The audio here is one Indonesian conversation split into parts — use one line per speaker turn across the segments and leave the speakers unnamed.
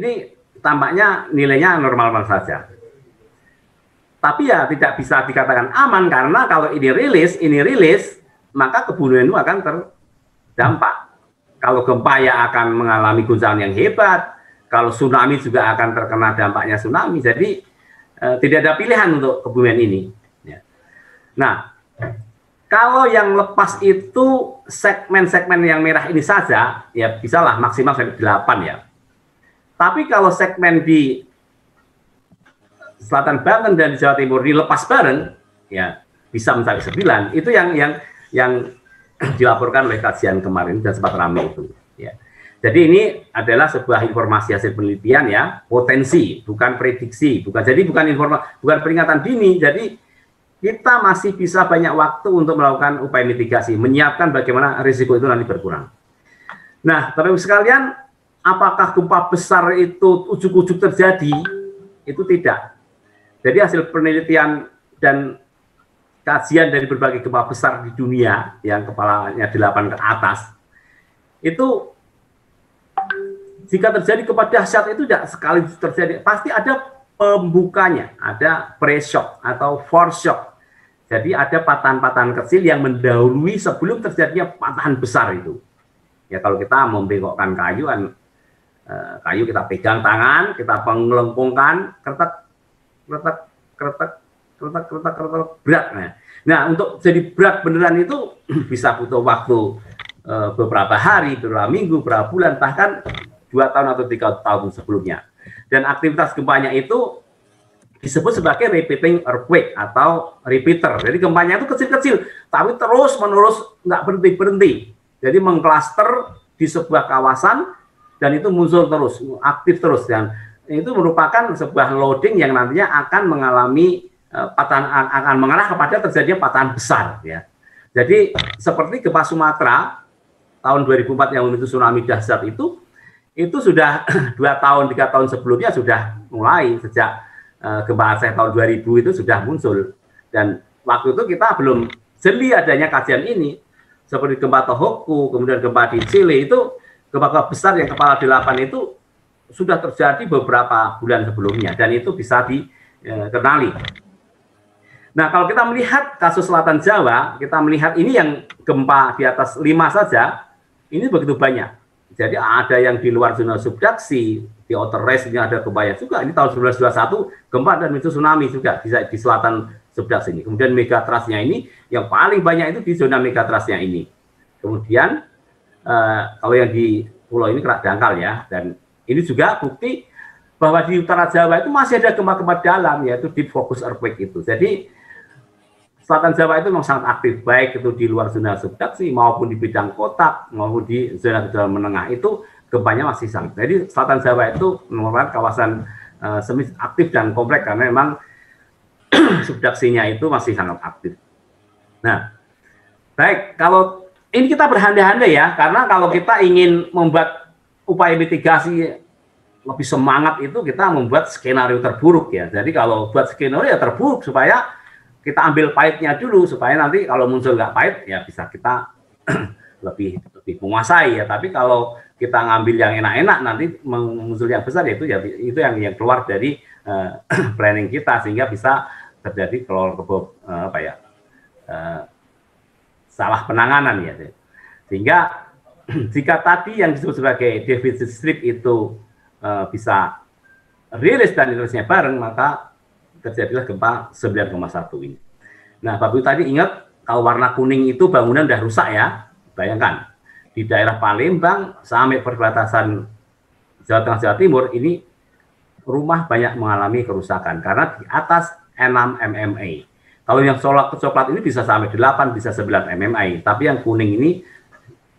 ini tampaknya nilainya normal-normal saja. Tapi ya tidak bisa dikatakan aman karena kalau ini rilis, maka Kebun Lenu akan terdampak. Kalau gempa ya akan mengalami guncangan yang hebat, kalau tsunami juga akan terkena dampaknya tsunami. Jadi tidak ada pilihan untuk kebumian ini. Ya. Nah, kalau yang lepas itu segmen-segmen yang merah ini saja, ya bisalah maksimal sampai 8 ya. Tapi kalau segmen di Selatan Banten dan di Jawa Timur dilepas bareng, ya bisa mencapai 9. Itu yang dilaporkan oleh kajian kemarin dan sempat ramai itu. Ya. Jadi ini adalah sebuah informasi hasil penelitian ya, potensi, bukan prediksi, bukan peringatan dini. Jadi kita masih bisa banyak waktu untuk melakukan upaya mitigasi, menyiapkan bagaimana risiko itu nanti berkurang. Nah, Bapak-Ibu sekalian, apakah gempa besar itu ujuk-ujuk terjadi? Itu tidak. Jadi hasil penelitian dan kajian dari berbagai gempa besar di dunia yang kepalanya 8 ke atas, itu jika terjadi gempa dahsyat itu tidak sekali terjadi, pasti ada pembukanya, ada pre-shock atau foreshock. Jadi ada patahan-patahan kecil yang mendahului sebelum terjadinya patahan besar itu. Ya kalau kita membengkokkan kayu, kayu kita pegang tangan, kita pengelengkungkan, kretek, berat. Nah, untuk jadi berat beneran itu bisa butuh waktu beberapa hari, beberapa minggu, beberapa bulan, bahkan 2 tahun atau 3 tahun sebelumnya. Dan aktivitas gempanya itu disebut sebagai repeating earthquake atau repeater. Jadi gempanya itu kecil-kecil, tapi terus-menerus nggak berhenti-berhenti. Jadi mengklaster di sebuah kawasan dan itu muncul terus, aktif terus. Dan itu merupakan sebuah loading yang nantinya akan mengalami patahan, akan mengarah kepada terjadinya patahan besar ya. Jadi seperti gempa Sumatera tahun 2004 yang memicu tsunami dahsyat itu sudah 2 tahun 3 tahun sebelumnya sudah mulai, sejak gempa Aceh tahun 2000 itu sudah muncul. Dan waktu itu kita belum jeli adanya kajian ini. Seperti gempa Tohoku, kemudian gempa di Chile itu gempa besar yang kepala 8 itu sudah terjadi beberapa bulan sebelumnya dan itu bisa dikenali. Nah, kalau kita melihat kasus Selatan Jawa, kita melihat ini yang gempa di atas 5 saja, ini begitu banyak. Jadi ada yang di luar zona subduksi, di outer range ini ada gempa juga. Ini tahun 1921 gempa dan itu tsunami juga bisa di selatan subduksi ini. Kemudian megatrustnya ini yang paling banyak itu di zona megatrustnya ini. Kemudian kalau yang di pulau ini kerak dangkal ya, dan ini juga bukti bahwa di utara Jawa itu masih ada gempa-gempa dalam, yaitu deep focus earthquake itu. Jadi Selatan Jawa itu memang sangat aktif, baik itu di luar zona subduksi maupun di bidang kotak maupun di zona kedalaman menengah itu gempanya masih sangat. Jadi Selatan Jawa itu merupakan kawasan semi aktif dan kompleks karena memang subduksinya itu masih sangat aktif. Nah, baik, kalau ini kita berandai-andai ya, karena kalau kita ingin membuat upaya mitigasi lebih semangat itu kita membuat skenario terburuk ya. Jadi kalau buat skenario ya terburuk supaya kita ambil pahitnya dulu supaya nanti kalau muncul nggak pahit ya bisa kita lebih menguasai ya. Tapi kalau kita ngambil yang enak-enak nanti muncul yang besar itu yang keluar dari planning kita sehingga bisa terjadi salah penanganan ya. Sehingga jika tadi yang disebut sebagai deficit strip itu bisa rilis dan rilisnya bareng, maka terjadilah gempa 9,1 ini. Nah, Bapak Ibu tadi ingat kalau warna kuning itu bangunan udah rusak ya. Bayangkan di daerah Palembang sampai perbatasan Jawa Tengah Jawa Timur ini rumah banyak mengalami kerusakan karena di atas 6 MMA. Kalau yang coklat ini bisa sampai 8, bisa 9 MMA. Tapi yang kuning ini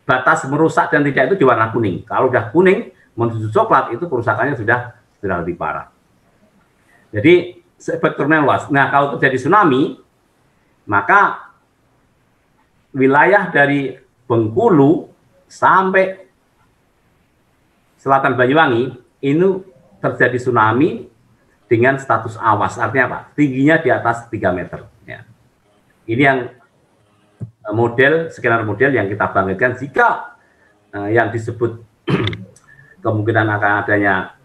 batas merusak dan tidak itu di warna kuning. Kalau udah kuning menuju coklat itu kerusakannya sudah lebih parah. Jadi spektrumnya luas. Nah, kalau terjadi tsunami, maka wilayah dari Bengkulu sampai selatan Banyuwangi ini terjadi tsunami dengan status awas. Artinya apa? Tingginya di atas 3 meter. Ya. Ini yang skenario model yang kita bangkitkan jika yang disebut kemungkinan akan adanya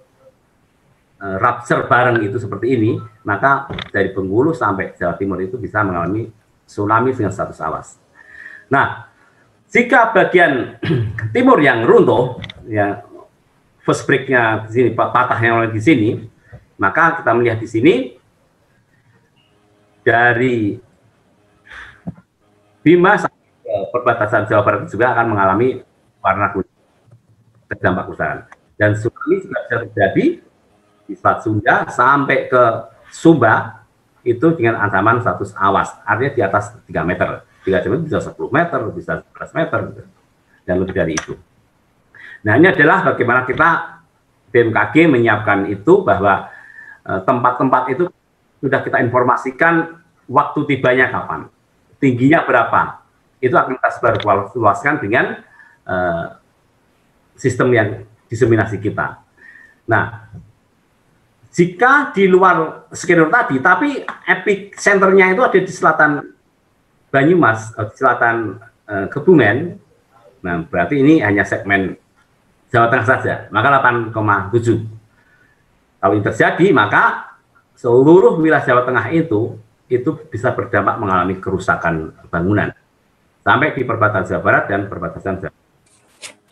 rupture bareng itu seperti ini, maka dari Bengkulu sampai Jawa Timur itu bisa mengalami tsunami dengan status awas. Nah, jika bagian timur yang runtuh, ya first break-nya di sini, patahnya di sini, maka kita melihat di sini dari Bima sampai ke perbatasan Jawa Barat juga akan mengalami warna kuning, terdampak kerusakan. Dan tsunami juga bisa terjadi di Selat Sunda sampai ke Sumba itu dengan ancaman status awas, artinya di atas 3 meter. 3 meter bisa 10 meter, bisa 11 meter, dan lebih dari itu. Nah, ini adalah bagaimana kita BMKG menyiapkan itu, bahwa tempat-tempat itu sudah kita informasikan waktu tibanya kapan, tingginya berapa, itu akan kita sebarluaskan dengan sistem yang diseminasi kita. Nah, jika di luar skenario tadi, tapi epicenternya itu ada di selatan Banyumas, di selatan Kebumen, nah berarti ini hanya segmen Jawa Tengah saja, maka 8,7. Kalau ini terjadi, maka seluruh wilayah Jawa Tengah itu bisa berdampak mengalami kerusakan bangunan sampai di perbatasan Jawa Barat dan perbatasan Jawa.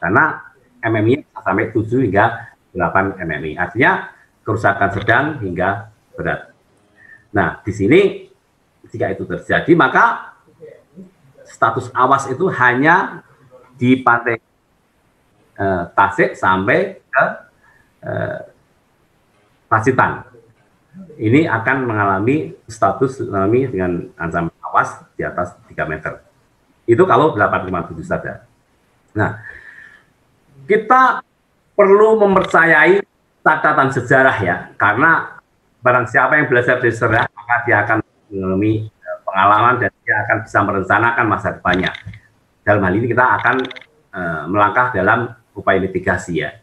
Karena MMI sampai 7 hingga 8 MMI, artinya kerusakan sedang hingga berat. Nah, di sini jika itu terjadi, maka status awas itu hanya di pantai Tasik sampai ke Pacitan. Ini akan mengalami status tsunami dengan ancaman awas di atas 3 meter. Itu kalau 8,7 saja. Nah, kita perlu mempercayai catatan sejarah ya, karena barang siapa yang belajar dari sejarah, maka dia akan mengalami pengalaman dan dia akan bisa merencanakan masa depannya. Dalam hal ini kita akan melangkah dalam upaya mitigasi ya.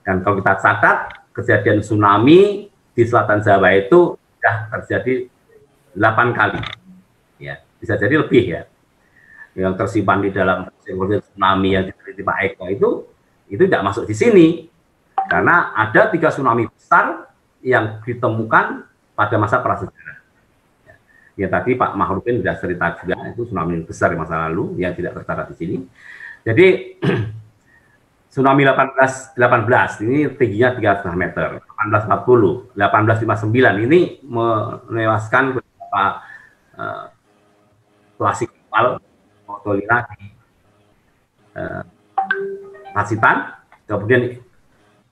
Dan kalau kita catat, kejadian tsunami di selatan Jawa itu sudah terjadi 8 kali. Ya, bisa jadi lebih ya. Yang tersimpan di dalam tsunami yang diteliti Pak Eko itu tidak masuk di sini. Karena ada 3 tsunami besar yang ditemukan pada masa prasejarah. Ya, tadi Pak Mahrupin sudah cerita juga, itu tsunami besar di masa lalu yang tidak tercatat di sini. Jadi tsunami 18 ini tingginya 3,5 meter, 1840, 1859 ini menewaskan beberapa klasik kapal Motolina di Pacitan. Kemudian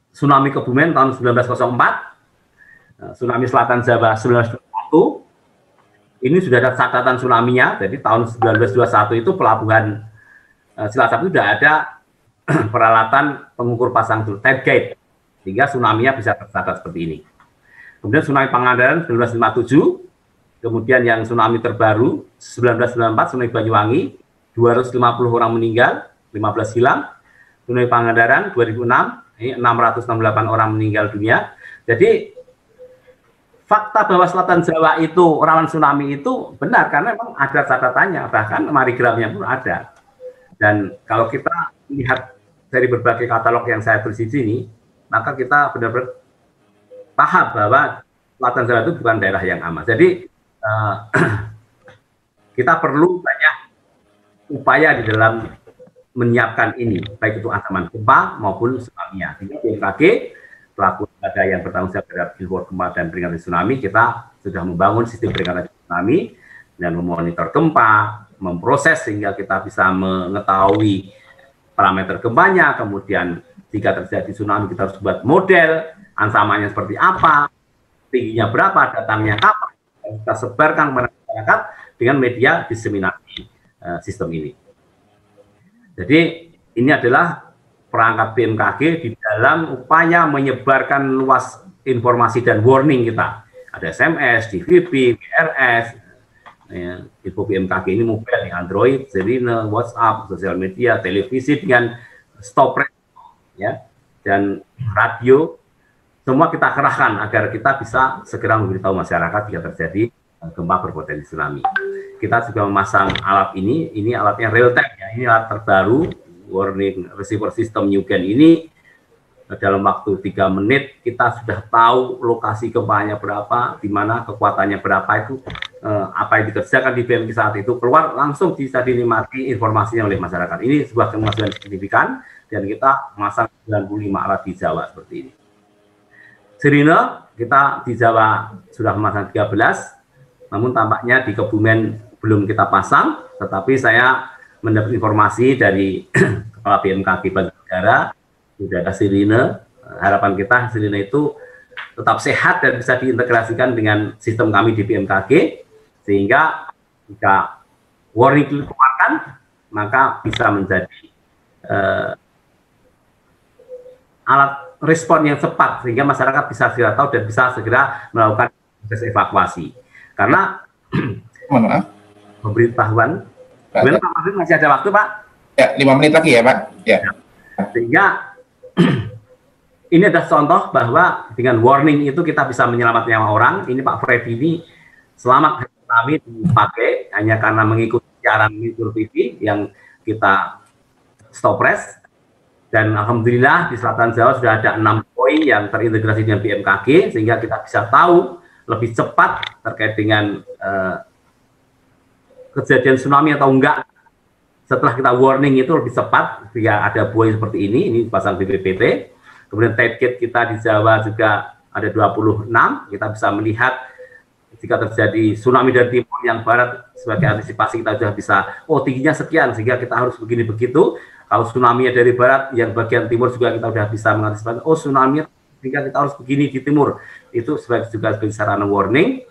tsunami Kebumen tahun 1904, tsunami Selatan Jawa 1921. Ini sudah ada catatan tsunami-nya, jadi tahun 1921 itu pelabuhan Cilacap itu sudah ada peralatan pengukur pasang tide gauge, sehingga tsunami-nya bisa tercatat seperti ini. Kemudian tsunami Pangandaran 1957, kemudian yang tsunami terbaru 1994, tsunami Banyuwangi, 250 orang meninggal, 15 hilang. Tsunami Pangandaran 2006, ini 668 orang meninggal dunia. Jadi fakta bahwa Selatan Jawa itu rawan tsunami itu benar, karena memang ada catatannya, bahkan marigramnya pun ada. Dan kalau kita lihat dari berbagai katalog yang saya tulis di sini, maka kita benar-benar paham bahwa Selatan Jawa itu bukan daerah yang aman. Jadi kita perlu banyak upaya di dalam menyiapkan ini, baik itu ancaman gempa maupun tsunami-nya. Sehingga BMKG pelaku lembaga yang bertanggung jawab terhadap info gempa dan peringatan tsunami, kita sudah membangun sistem peringatan tsunami dan memonitor gempa, memproses sehingga kita bisa mengetahui parameter gempanya. Kemudian jika terjadi tsunami kita harus buat model ancamannya seperti apa, tingginya berapa, datangnya kapan, kita sebarkan kepada masyarakat dengan media diseminasi sistem ini. Jadi ini adalah perangkat BMKG di dalam upaya menyebarkan luas informasi dan warning kita. Ada SMS, DVB, WRS, ya, info BMKG ini mobile, Android, Serine, WhatsApp, sosial media, televisi dengan stop ya, dan radio, semua kita kerahkan agar kita bisa segera memberitahu masyarakat jika terjadi gempa berpotensi tsunami. Kita juga memasang alat ini alatnya real time ya, ini alat terbaru, warning receiver system Newgen ini dalam waktu 3 menit kita sudah tahu lokasi gempanya berapa, di mana kekuatannya berapa, itu apa yang dikerjakan di BMKG saat itu keluar langsung bisa dinikmati informasinya oleh masyarakat. Ini sebuah kemajuan signifikan dan kita masang 95 alat di Jawa seperti ini. Sirine kita di Jawa sudah memasang 13, namun tampaknya di Kebumen belum kita pasang, tetapi saya mendapat informasi dari Kepala BMKG Banjarnegara sudah ada sirine. Harapan kita sirine itu tetap sehat dan bisa diintegrasikan dengan sistem kami di BMKG, sehingga jika warning dikeluarkan maka bisa menjadi alat respon yang cepat sehingga masyarakat bisa segera tahu dan bisa segera melakukan proses evakuasi. Karena pemberitahuan, Pak Mahfud masih ada waktu, Pak?
Ya, 5 menit lagi ya, Pak. Ya.
Sehingga ini adalah contoh bahwa dengan warning itu kita bisa menyelamatkan nyawa orang. Ini Pak Freddy ini selamat kami dipakai hanya karena mengikuti siaran Metro TV yang kita stop press. Dan alhamdulillah di Selatan Jawa sudah ada 6 poin yang terintegrasi dengan BMKG sehingga kita bisa tahu lebih cepat terkait dengan kejadian tsunami atau enggak. Setelah kita warning itu lebih cepat jika ada buoy seperti ini pasang BPPT. Kemudian tide gate kita di Jawa juga ada 26, kita bisa melihat jika terjadi tsunami dari timur yang barat, sebagai antisipasi kita sudah bisa, oh tingginya sekian sehingga kita harus begini begitu. Kalau tsunami dari barat, yang bagian timur juga kita sudah bisa mengantisipasi, oh tsunami sehingga kita harus begini di timur. Itu sebagai juga sebagai sarana warning,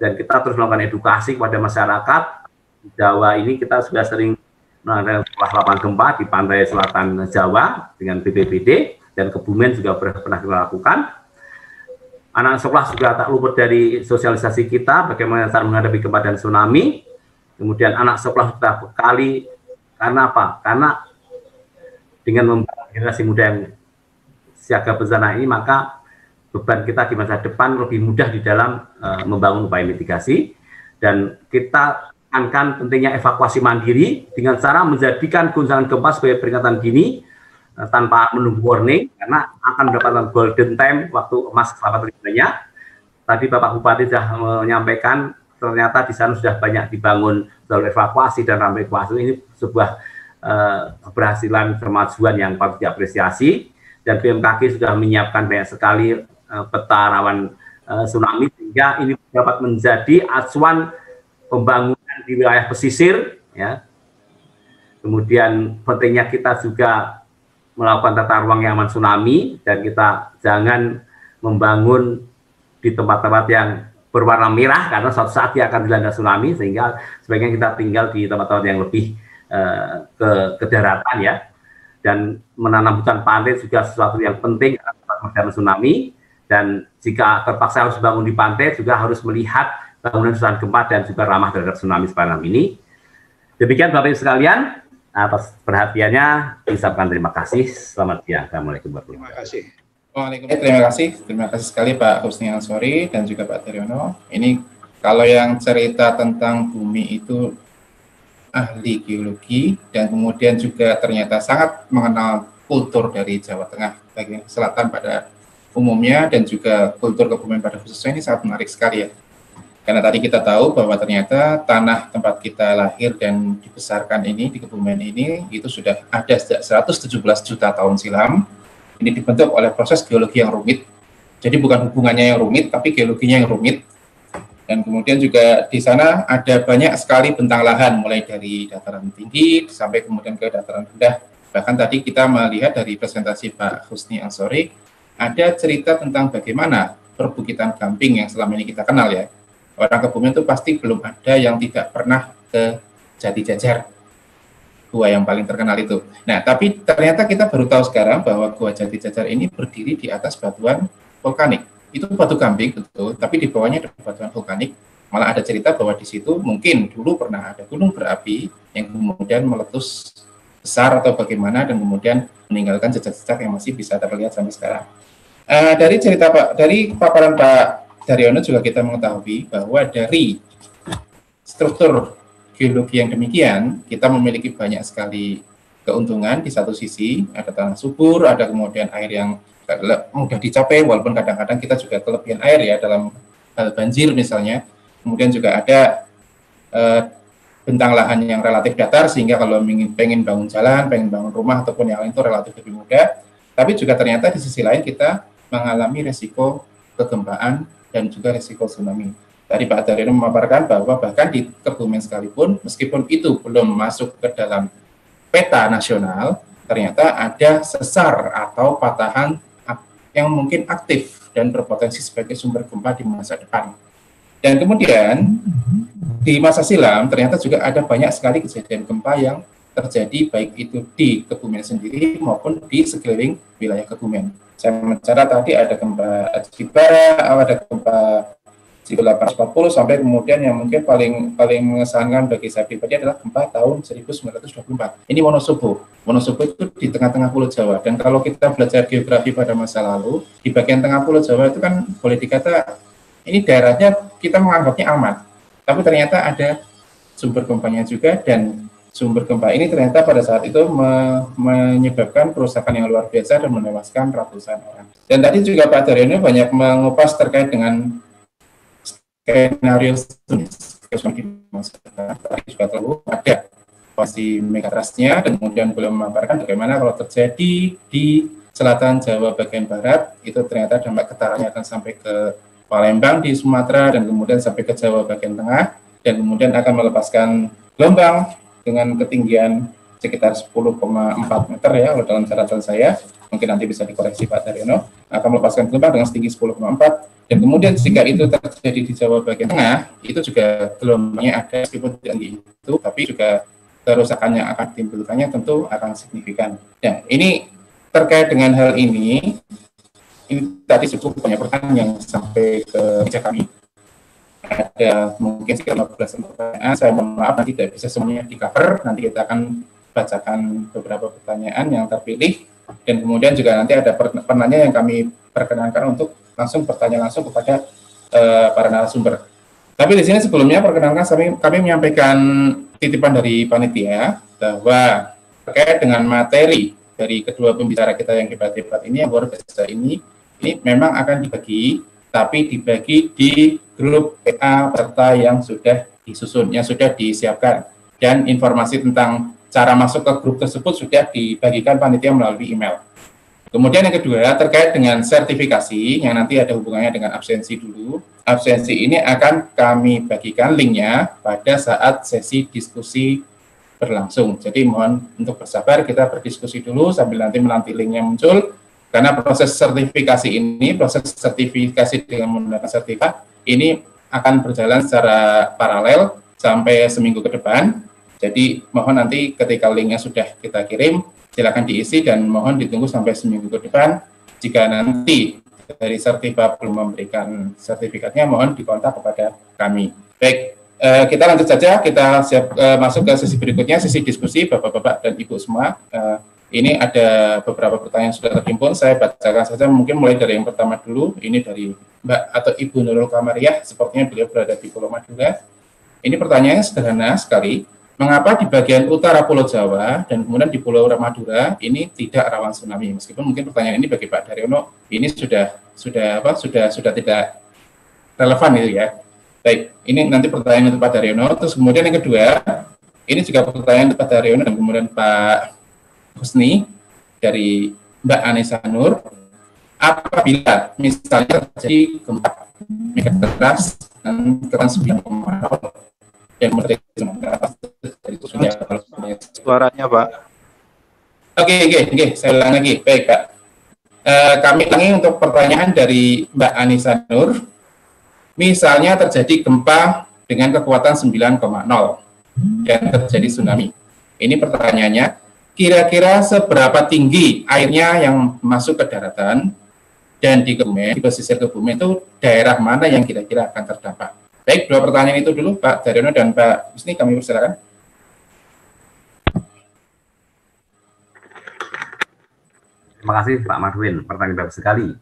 dan kita terus melakukan edukasi kepada masyarakat. Di Jawa ini kita sudah sering melakukan lapangan gempa di pantai selatan Jawa dengan BPBD, dan Kebumen juga pernah kita lakukan. Anak sekolah juga tak luput dari sosialisasi kita bagaimana cara menghadapi gempa dan tsunami. Kemudian anak sekolah sudah bekali, karena apa? Karena dengan membangun generasi muda yang siaga bencana ini, maka beban kita di masa depan lebih mudah di dalam membangun upaya mitigasi. Dan kita akan pentingnya evakuasi mandiri dengan cara menjadikan guncangan gempa sebagai peringatan dini tanpa menunggu warning, karena akan mendapatkan golden time, waktu emas selama-lamanya. Tadi Bapak Bupati sudah menyampaikan ternyata di sana sudah banyak dibangun jalur evakuasi dan rampe evakuasi. Ini sebuah keberhasilan kemajuan yang patut diapresiasi, dan BMKG sudah menyiapkan banyak sekali peta rawan tsunami sehingga ini dapat menjadi acuan pembangunan di wilayah pesisir, ya. Kemudian pentingnya kita juga melakukan tata ruang yang aman tsunami, dan kita jangan membangun di tempat-tempat yang berwarna merah karena suatu saat dia akan dilanda tsunami, sehingga sebaiknya kita tinggal di tempat-tempat yang lebih ke daratan, ya. Dan menanam hutan pantai juga sesuatu yang penting karena tempat meredam tsunami, dan jika terpaksa harus bangun di pantai juga harus melihat bangunan susulan gempa dan juga ramah terhadap tsunami sepanjang ini. Demikian Bapak Ibu sekalian, atas perhatiannya disampaikan terima kasih. Selamat siang. Assalamualaikum warahmatullahi wabarakatuh.
Waalaikumsalam. Terima kasih sekali Pak Husni Ansori dan juga Pak Daryono. Ini kalau yang cerita tentang bumi itu ahli geologi dan kemudian juga ternyata sangat mengenal kultur dari Jawa Tengah bagian selatan pada umumnya dan juga kultur Kebumen pada khususnya, ini sangat menarik sekali ya. Karena tadi kita tahu bahwa ternyata tanah tempat kita lahir dan dibesarkan ini, di Kebumen ini, itu sudah ada sejak 117 juta tahun silam. Ini dibentuk oleh proses geologi yang rumit. Jadi bukan hubungannya yang rumit, tapi geologinya yang rumit. Dan kemudian juga di sana ada banyak sekali bentang lahan, mulai dari dataran tinggi sampai kemudian ke dataran rendah. Bahkan tadi kita melihat dari presentasi Pak Husni Ansori, ada cerita tentang bagaimana perbukitan Gamping yang selama ini kita kenal ya. Orang Kebumen itu pasti belum ada yang tidak pernah ke Jati Jajar, gua yang paling terkenal itu. Nah, tapi ternyata kita baru tahu sekarang bahwa Gua Jati Jajar ini berdiri di atas batuan vulkanik. Itu batu Gamping, betul, tapi di bawahnya ada batuan vulkanik. Malah ada cerita bahwa di situ mungkin dulu pernah ada gunung berapi yang kemudian meletus besar atau bagaimana, dan kemudian meninggalkan jejak-jejak yang masih bisa terlihat sampai sekarang. Dari cerita dari paparan Pak Daryono juga kita mengetahui bahwa dari struktur geologi yang demikian, kita memiliki banyak sekali keuntungan. Di satu sisi ada tanah subur, ada kemudian air yang mudah dicapai, walaupun kadang-kadang kita juga kelebihan air ya dalam hal banjir misalnya. Kemudian juga ada bentang lahan yang relatif datar, sehingga kalau pengen bangun jalan, pengen bangun rumah ataupun yang lain itu relatif lebih mudah. Tapi juga ternyata di sisi lain kita mengalami resiko kegempaan dan juga resiko tsunami. Tadi Pak Daryono memaparkan bahwa bahkan di Kebumen sekalipun, meskipun itu belum masuk ke dalam peta nasional, ternyata ada sesar atau patahan yang mungkin aktif dan berpotensi sebagai sumber gempa di masa depan. Dan kemudian di masa silam ternyata juga ada banyak sekali kejadian gempa yang terjadi baik itu di Kebumen sendiri maupun di sekeliling wilayah Kebumen. Saya mencatat tadi ada gempa Jibara, ada gempa 840 sampai kemudian yang mungkin paling mengesankan bagi saya pribadi adalah gempa tahun 1924. Ini Wonosobo. Wonosobo itu di tengah-tengah Pulau Jawa, dan kalau kita belajar geografi pada masa lalu, di bagian tengah Pulau Jawa itu kan boleh dikata ini daerahnya kita menganggapnya aman, tapi ternyata ada sumber gempanya juga, dan sumber gempa ini ternyata pada saat itu menyebabkan kerusakan yang luar biasa dan menewaskan ratusan orang. Dan tadi juga Pak Daryono banyak mengupas terkait dengan skenario juga terlalu ada pasti megatrustnya, dan kemudian belum memaparkan bagaimana kalau terjadi di selatan Jawa bagian barat, itu ternyata dampak getarannya akan sampai ke Palembang di Sumatera, dan kemudian sampai ke Jawa bagian tengah, dan kemudian akan melepaskan gelombang dengan ketinggian sekitar 10,4 meter ya, kalau dalam catatan saya, mungkin nanti bisa dikoreksi Pak Daryono, akan melepaskan gelombang dengan setinggi 10,4, dan kemudian jika itu terjadi di Jawa bagian tengah, itu juga gelombangnya ada meskipun tidak tinggi itu, tapi juga kerusakan yang akan ditimbulkannya tentu akan signifikan. Nah, ini terkait dengan hal ini tadi cukup banyak pertanyaan yang sampai ke meja kami. Ada mungkin sekitar 15 pertanyaan, saya mohon maaf nanti tidak bisa semuanya di-cover, nanti kita akan bacakan beberapa pertanyaan yang terpilih, dan kemudian juga nanti ada penanya yang kami perkenankan untuk langsung bertanya langsung kepada para narasumber. Tapi di sini sebelumnya perkenalkan kami menyampaikan titipan dari panitia bahwa terkait dengan materi dari kedua pembicara kita yang hebat-hebat ini, yang luar biasa ini memang akan dibagi, tapi dibagi di grup PA peserta yang sudah disusun, yang sudah disiapkan, dan informasi tentang cara masuk ke grup tersebut sudah dibagikan panitia melalui email. Kemudian yang kedua terkait dengan sertifikasi yang nanti ada hubungannya dengan absensi dulu. Absensi ini akan kami bagikan linknya pada saat sesi diskusi berlangsung. Jadi mohon untuk bersabar, kita berdiskusi dulu sambil nanti menanti linknya muncul. Karena proses sertifikasi ini, proses sertifikasi dengan menggunakan sertifikat ini akan berjalan secara paralel sampai seminggu ke depan. Jadi mohon nanti ketika linknya sudah kita kirim, silakan diisi dan mohon ditunggu sampai seminggu ke depan. Jika nanti dari sertifikat belum memberikan sertifikatnya, mohon dikontak kepada kami. Baik, kita lanjut saja, kita siap masuk ke sesi berikutnya, sesi diskusi Bapak-Bapak dan Ibu semua. Ini ada beberapa pertanyaan yang sudah terhimpun, saya bacakan saja mungkin mulai dari yang pertama dulu. Ini dari Mbak atau Ibu Nurul Kamariah, sepertinya beliau berada di Pulau Madura. Ini pertanyaannya sederhana sekali. Mengapa di bagian utara Pulau Jawa dan kemudian di Pulau Madura ini tidak rawan tsunami? Meskipun mungkin pertanyaan ini bagi Pak Daryono ini sudah tidak relevan itu ya. Baik, ini nanti pertanyaan untuk Pak Daryono. Terus kemudian yang kedua, ini juga pertanyaan untuk Pak Daryono dan kemudian Pak Husni dari Mbak Anissa Nur. Apabila misalnya terjadi gempa megatrust dan keterangan 9,0 dan
suaranya Pak.
Oke, saya ulang lagi. Baik Pak. Kami ulangi untuk pertanyaan dari Mbak Anissa Nur. Misalnya terjadi gempa dengan kekuatan 9,0 dan terjadi tsunami. Ini pertanyaannya, kira-kira seberapa tinggi airnya yang masuk ke daratan, dan di Kebumen, di pesisir Kebumen itu daerah mana yang kira-kira akan terdampak? Baik, dua pertanyaan itu dulu Pak Daryono dan Pak Husni, kami persilakan.
Terima kasih Pak Marwin, pertanyaan bagus sekali.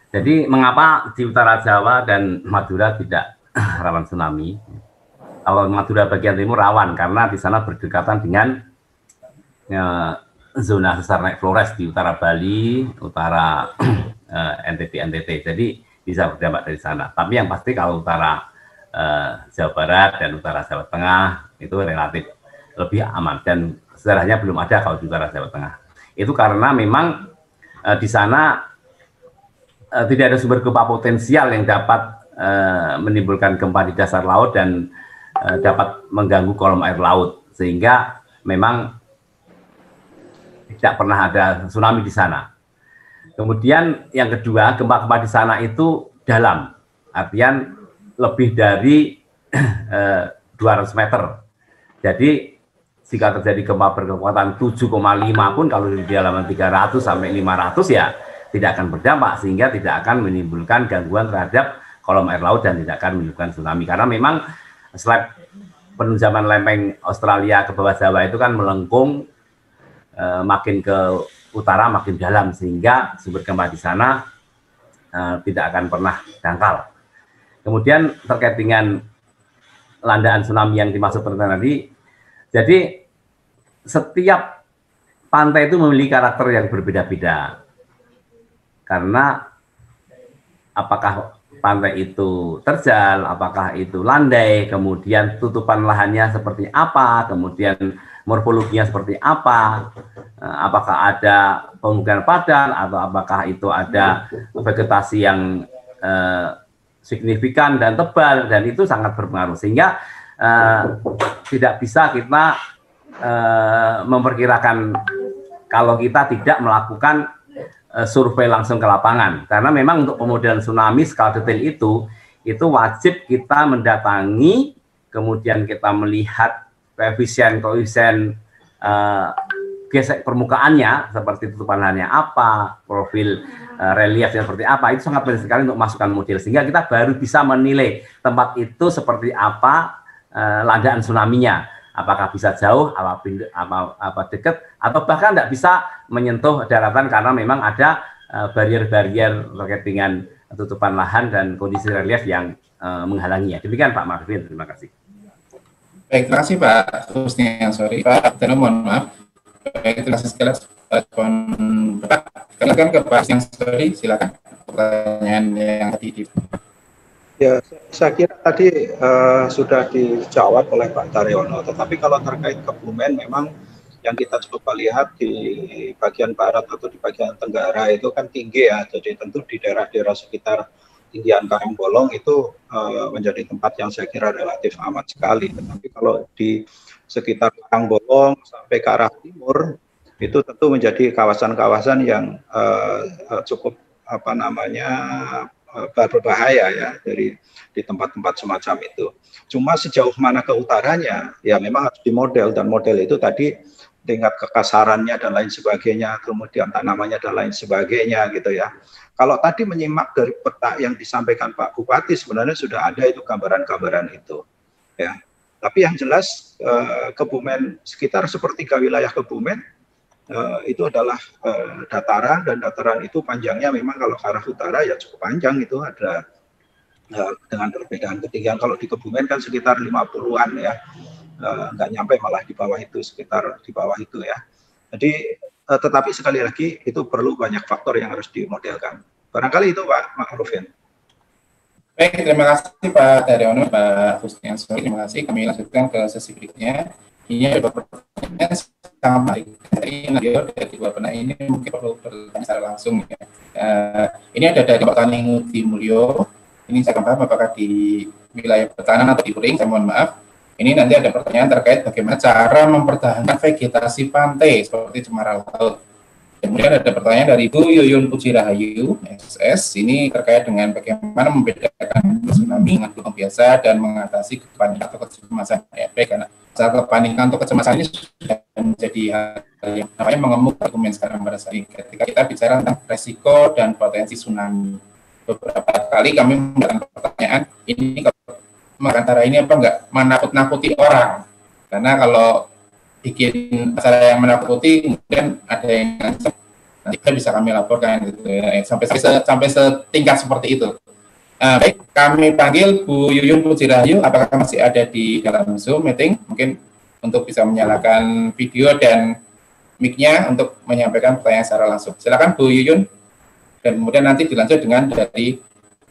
Jadi mengapa di utara Jawa dan Madura tidak rawan tsunami? Kalau Madura bagian timur rawan karena di sana berdekatan dengan zona sesar naik Flores di utara Bali, utara NTT. Jadi bisa berdampak dari sana. Tapi yang pasti kalau utara Jawa Barat dan utara Jawa Tengah itu relatif lebih aman, dan sejarahnya belum ada kalau di utara Jawa Tengah. Itu karena memang di sana tidak ada sumber gempa potensial yang dapat menimbulkan gempa di dasar laut dan dapat mengganggu kolom air laut, sehingga memang tidak pernah ada tsunami di sana. Kemudian yang kedua, gempa-gempa di sana itu dalam, artian lebih dari 200 meter. Jadi jika terjadi gempa berkekuatan 7,5 pun kalau di dalam 300 sampai 500 ya tidak akan berdampak, sehingga tidak akan menimbulkan gangguan terhadap kolom air laut dan tidak akan menimbulkan tsunami. Karena memang slab penunjaman lempeng Australia ke bawah Jawa itu kan melengkung makin ke utara makin dalam, sehingga sumber gempa di sana tidak akan pernah dangkal. Kemudian terkait dengan landaan tsunami yang dimaksud tadi, jadi setiap pantai itu memiliki karakter yang berbeda-beda. Karena apakah pantai itu terjal, apakah itu landai, kemudian tutupan lahannya seperti apa, kemudian morfologinya seperti apa, apakah ada pemukiman padat atau apakah itu ada vegetasi yang signifikan dan tebal, dan itu sangat berpengaruh, sehingga tidak bisa kita memperkirakan kalau kita tidak melakukan survei langsung ke lapangan. Karena memang untuk pemodelan tsunami skala detail itu wajib kita mendatangi, kemudian kita melihat koefisien gesek permukaannya, seperti tutupan lahannya apa, profil reliefnya seperti apa, itu sangat penting sekali untuk masukkan model, sehingga kita baru bisa menilai tempat itu seperti apa landaan tsunami-nya, apakah bisa jauh, apa dekat, atau bahkan tidak bisa menyentuh daratan karena memang ada barier-barier terkait dengan tutupan lahan dan kondisi relief yang menghalanginya. Demikian Pak Marvin, terima kasih.
Baik, terima kasih Pak Husni Ansori. Pak Teno, mohon maaf. Baik, terima kasih sekali respon Bapak. Silakan ke Pak Husni Ansori, silakan pertanyaan yang tadi.
Ya, saya kira tadi sudah dijawab oleh Pak Taryono. Tetapi kalau terkait Kebumen, memang yang kita coba lihat di bagian barat atau di bagian tenggara itu kan tinggi ya. Jadi tentu di daerah-daerah sekitar tinggian Karangbolong itu menjadi tempat yang saya kira relatif aman sekali. Tetapi kalau di sekitar Karangbolong sampai ke arah timur itu tentu menjadi kawasan-kawasan yang cukup berbahaya ya di tempat-tempat semacam itu. Cuma sejauh mana ke utaranya ya memang harus dimodel, dan model itu tadi tingkat kekasarannya dan lain sebagainya, kemudian tanamannya dan lain sebagainya gitu ya. Kalau tadi menyimak dari peta yang disampaikan Pak Bupati, sebenarnya sudah ada itu gambaran-gambaran itu ya. Tapi yang jelas Kebumen, sekitar sepertiga wilayah Kebumen itu adalah dataran, dan dataran itu panjangnya memang kalau ke arah utara ya cukup panjang, itu ada dengan perbedaan ketinggian. Kalau di Kebumen kan sekitar 50-an ya, nggak nyampe, malah di bawah itu, sekitar di bawah itu ya. Jadi tetapi sekali lagi itu perlu banyak faktor yang harus dimodelkan. Barangkali itu Pak Marvin.
Baik, terima kasih Pak Taryono, Pak Husni Ansori. Terima kasih. Kami lanjutkan ke sesi berikutnya. Ini ada pertanyaan sangat baik. Dari dua penanya ini mungkin perlu bertanya secara langsung ya. Ini ada dari Pak Tani Ngudi Mulyo. Ini saya paham apakah di wilayah pertahanan atau di Kuring, saya mohon maaf. Ini nanti ada pertanyaan terkait bagaimana cara mempertahankan vegetasi pantai seperti cemara laut. Kemudian ada pertanyaan dari Bu Yuyun Puji Rahayu, SS. Ini terkait dengan bagaimana membedakan tsunami dengan gunung biasa dan mengatasi kepanikan atau kecemasan. Ya, baik, karena saat kepanikan atau kecemasan ini sudah menjadi hal yang namanya mengemuk argumen sekarang pada saat ini. Ketika kita bicara tentang resiko dan potensi tsunami, beberapa kali kami mendapatkan pertanyaan ini antara ini apa enggak menakut-nakuti orang, karena kalau bikin masalah yang menakuti kemudian ada yang nanti kita bisa kami laporkan gitu ya, sampai setingkat seperti itu. Baik, kami panggil Bu Yuyun Puji Rahayu, apakah masih ada di dalam Zoom meeting, mungkin untuk bisa menyalakan video dan mic-nya untuk menyampaikan pertanyaan secara langsung. Silakan Bu Yuyun, dan kemudian nanti dilanjut dengan dari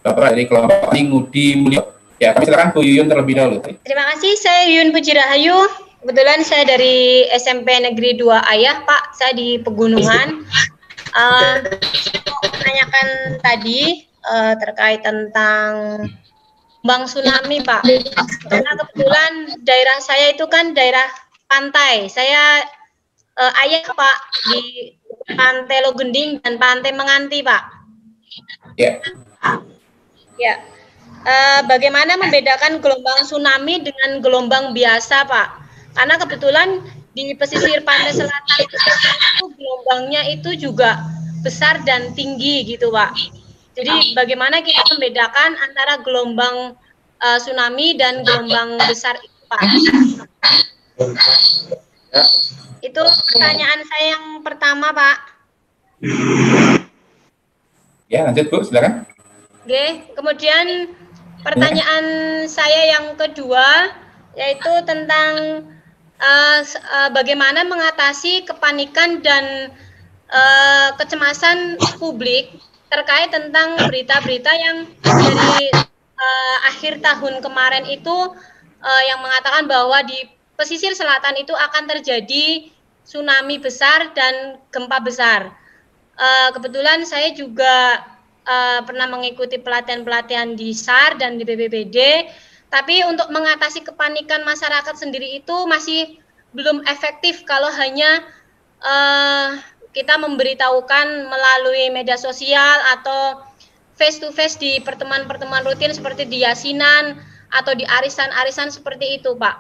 Bapak dari kelompok Ngudi Mulyo. Ya, kami silakan Bu Yuyun terlebih dahulu.
Terima kasih, saya Yuyun Puji Rahayu. Kebetulan saya dari SMP Negeri 2 Ayah, Pak. Saya di Pegunungan. Menanyakan tadi terkait tentang Bang Tsunami, Pak. Karena kebetulan daerah saya itu kan daerah pantai. Saya ayah, Pak, di Pantai Logending dan Pantai Menganti, Pak.
Ya.
Ya. Bagaimana membedakan gelombang tsunami dengan gelombang biasa, Pak? Karena kebetulan di pesisir pantai selatan itu gelombangnya itu juga besar dan tinggi gitu, Pak. Jadi bagaimana kita membedakan antara gelombang tsunami dan gelombang besar itu, Pak? Itu pertanyaan saya yang pertama, Pak.
Ya, lanjut Bu, silakan.
Oke, kemudian pertanyaan saya yang kedua yaitu tentang bagaimana mengatasi kepanikan dan kecemasan publik terkait tentang berita-berita yang dari akhir tahun kemarin itu yang mengatakan bahwa di pesisir selatan itu akan terjadi tsunami besar dan gempa besar. Kebetulan saya juga pernah mengikuti pelatihan-pelatihan di SAR dan di BPBD, tapi untuk mengatasi kepanikan masyarakat sendiri itu masih belum efektif kalau hanya kita memberitahukan melalui media sosial atau face to face di pertemuan-pertemuan rutin seperti di yasinan atau di arisan-arisan seperti itu, Pak.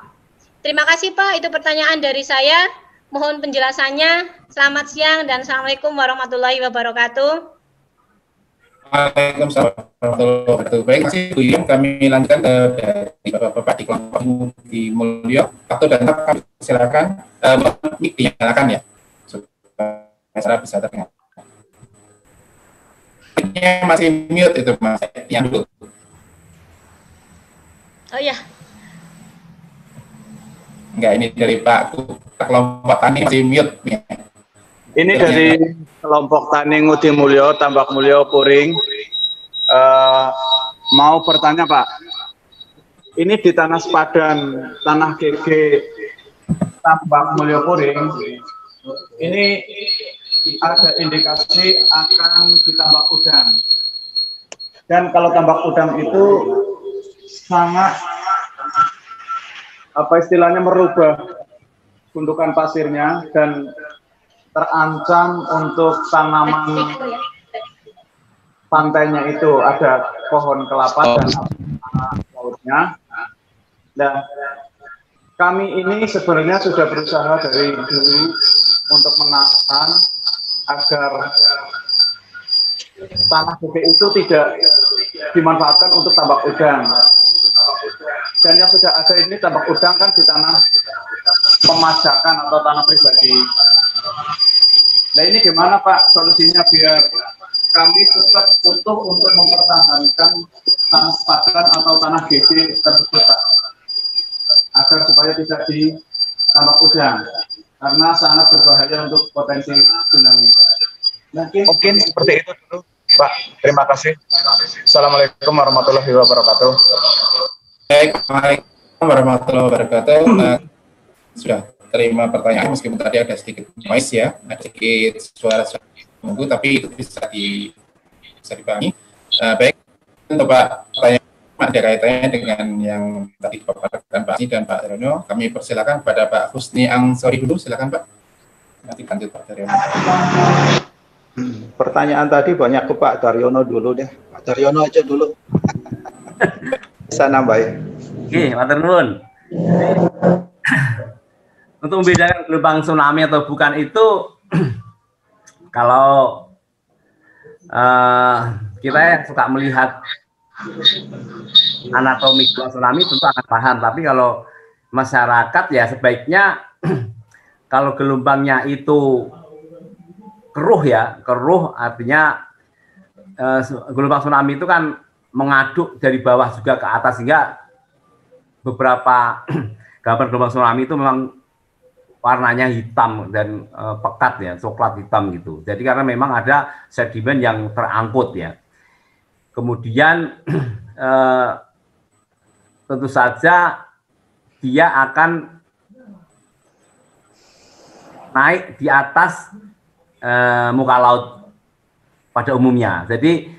Terima kasih, Pak. Itu pertanyaan dari saya. Mohon penjelasannya. Selamat siang dan Assalamualaikum warahmatullahi wabarakatuh.
Waalaikumsalam warahmatullahi wabarakatuh. Baik, terima kasih Bu Yuyun. Kami lanjutkan dari Bapak-Bapak di kelompok di Mulyo. Waktu dan kami silakan mic dinyalakan ya, supaya masyarakat bisa terdengar. Mic-nya masih mute itu Mas, yang dulu.
Oh ya.
Enggak, ini dari Pak kelompok tani masih mute.
Ini dari kelompok Tani Ngudi Mulyo, Tambak Mulyo, Puring. Mau bertanya, Pak. Ini di Tanah Sepadan, Tanah GG, Tambak Mulyo, Puring. Ini ada indikasi akan ditambak udang. Dan kalau tambak udang itu sangat, apa istilahnya, merubah gundukan pasirnya dan terancam untuk tanaman pantainya itu ada pohon kelapa dan lautnya. Nah, kami ini sebenarnya sudah berusaha dari dulu untuk menahan agar tanah bebek itu tidak dimanfaatkan untuk tambak udang. Dan yang sudah ada ini tambak udang kan di tanah pemajakan atau tanah pribadi. Nah, ini gimana Pak solusinya biar kami tetap utuh untuk mempertahankan tanah sepadan atau tanah GC tersebut, Pak, agar supaya tidak ditambak udang karena sangat berbahaya untuk potensi tsunami. Mungkin seperti itu dulu, Pak. Terima kasih. Assalamualaikum warahmatullahi wabarakatuh.
Baik, Waalaikumsalam warahmatullahi wabarakatuh. Sudah terima pertanyaan meskipun tadi ada sedikit noise ya, ada sedikit suara menunggu, tapi itu bisa dipahami. Baik, untuk Pak pertanyaan ada kaitannya dengan yang tadi dipaparkan Pak Ani dan Pak Daryono. Kami persilakan kepada Pak Husni Angsori dulu, silakan Pak. Nanti lanjut Pak Daryono.
Pertanyaan tadi banyak ke Pak Daryono dulu deh. Pak Daryono aja dulu. Bisa nambahin.
Oke, matur nuwun. Untuk membedakan gelombang tsunami atau bukan itu, kalau kita yang suka melihat anatomi gelombang tsunami tentu akan paham. Tapi kalau masyarakat ya sebaiknya kalau gelombangnya itu keruh ya, keruh artinya gelombang tsunami itu kan mengaduk dari bawah juga ke atas, sehingga beberapa gambar gelombang tsunami itu memang warnanya hitam dan pekat ya, coklat hitam gitu. Jadi karena memang ada sedimen yang terangkut ya. Kemudian tentu saja dia akan naik di atas muka laut pada umumnya. Jadi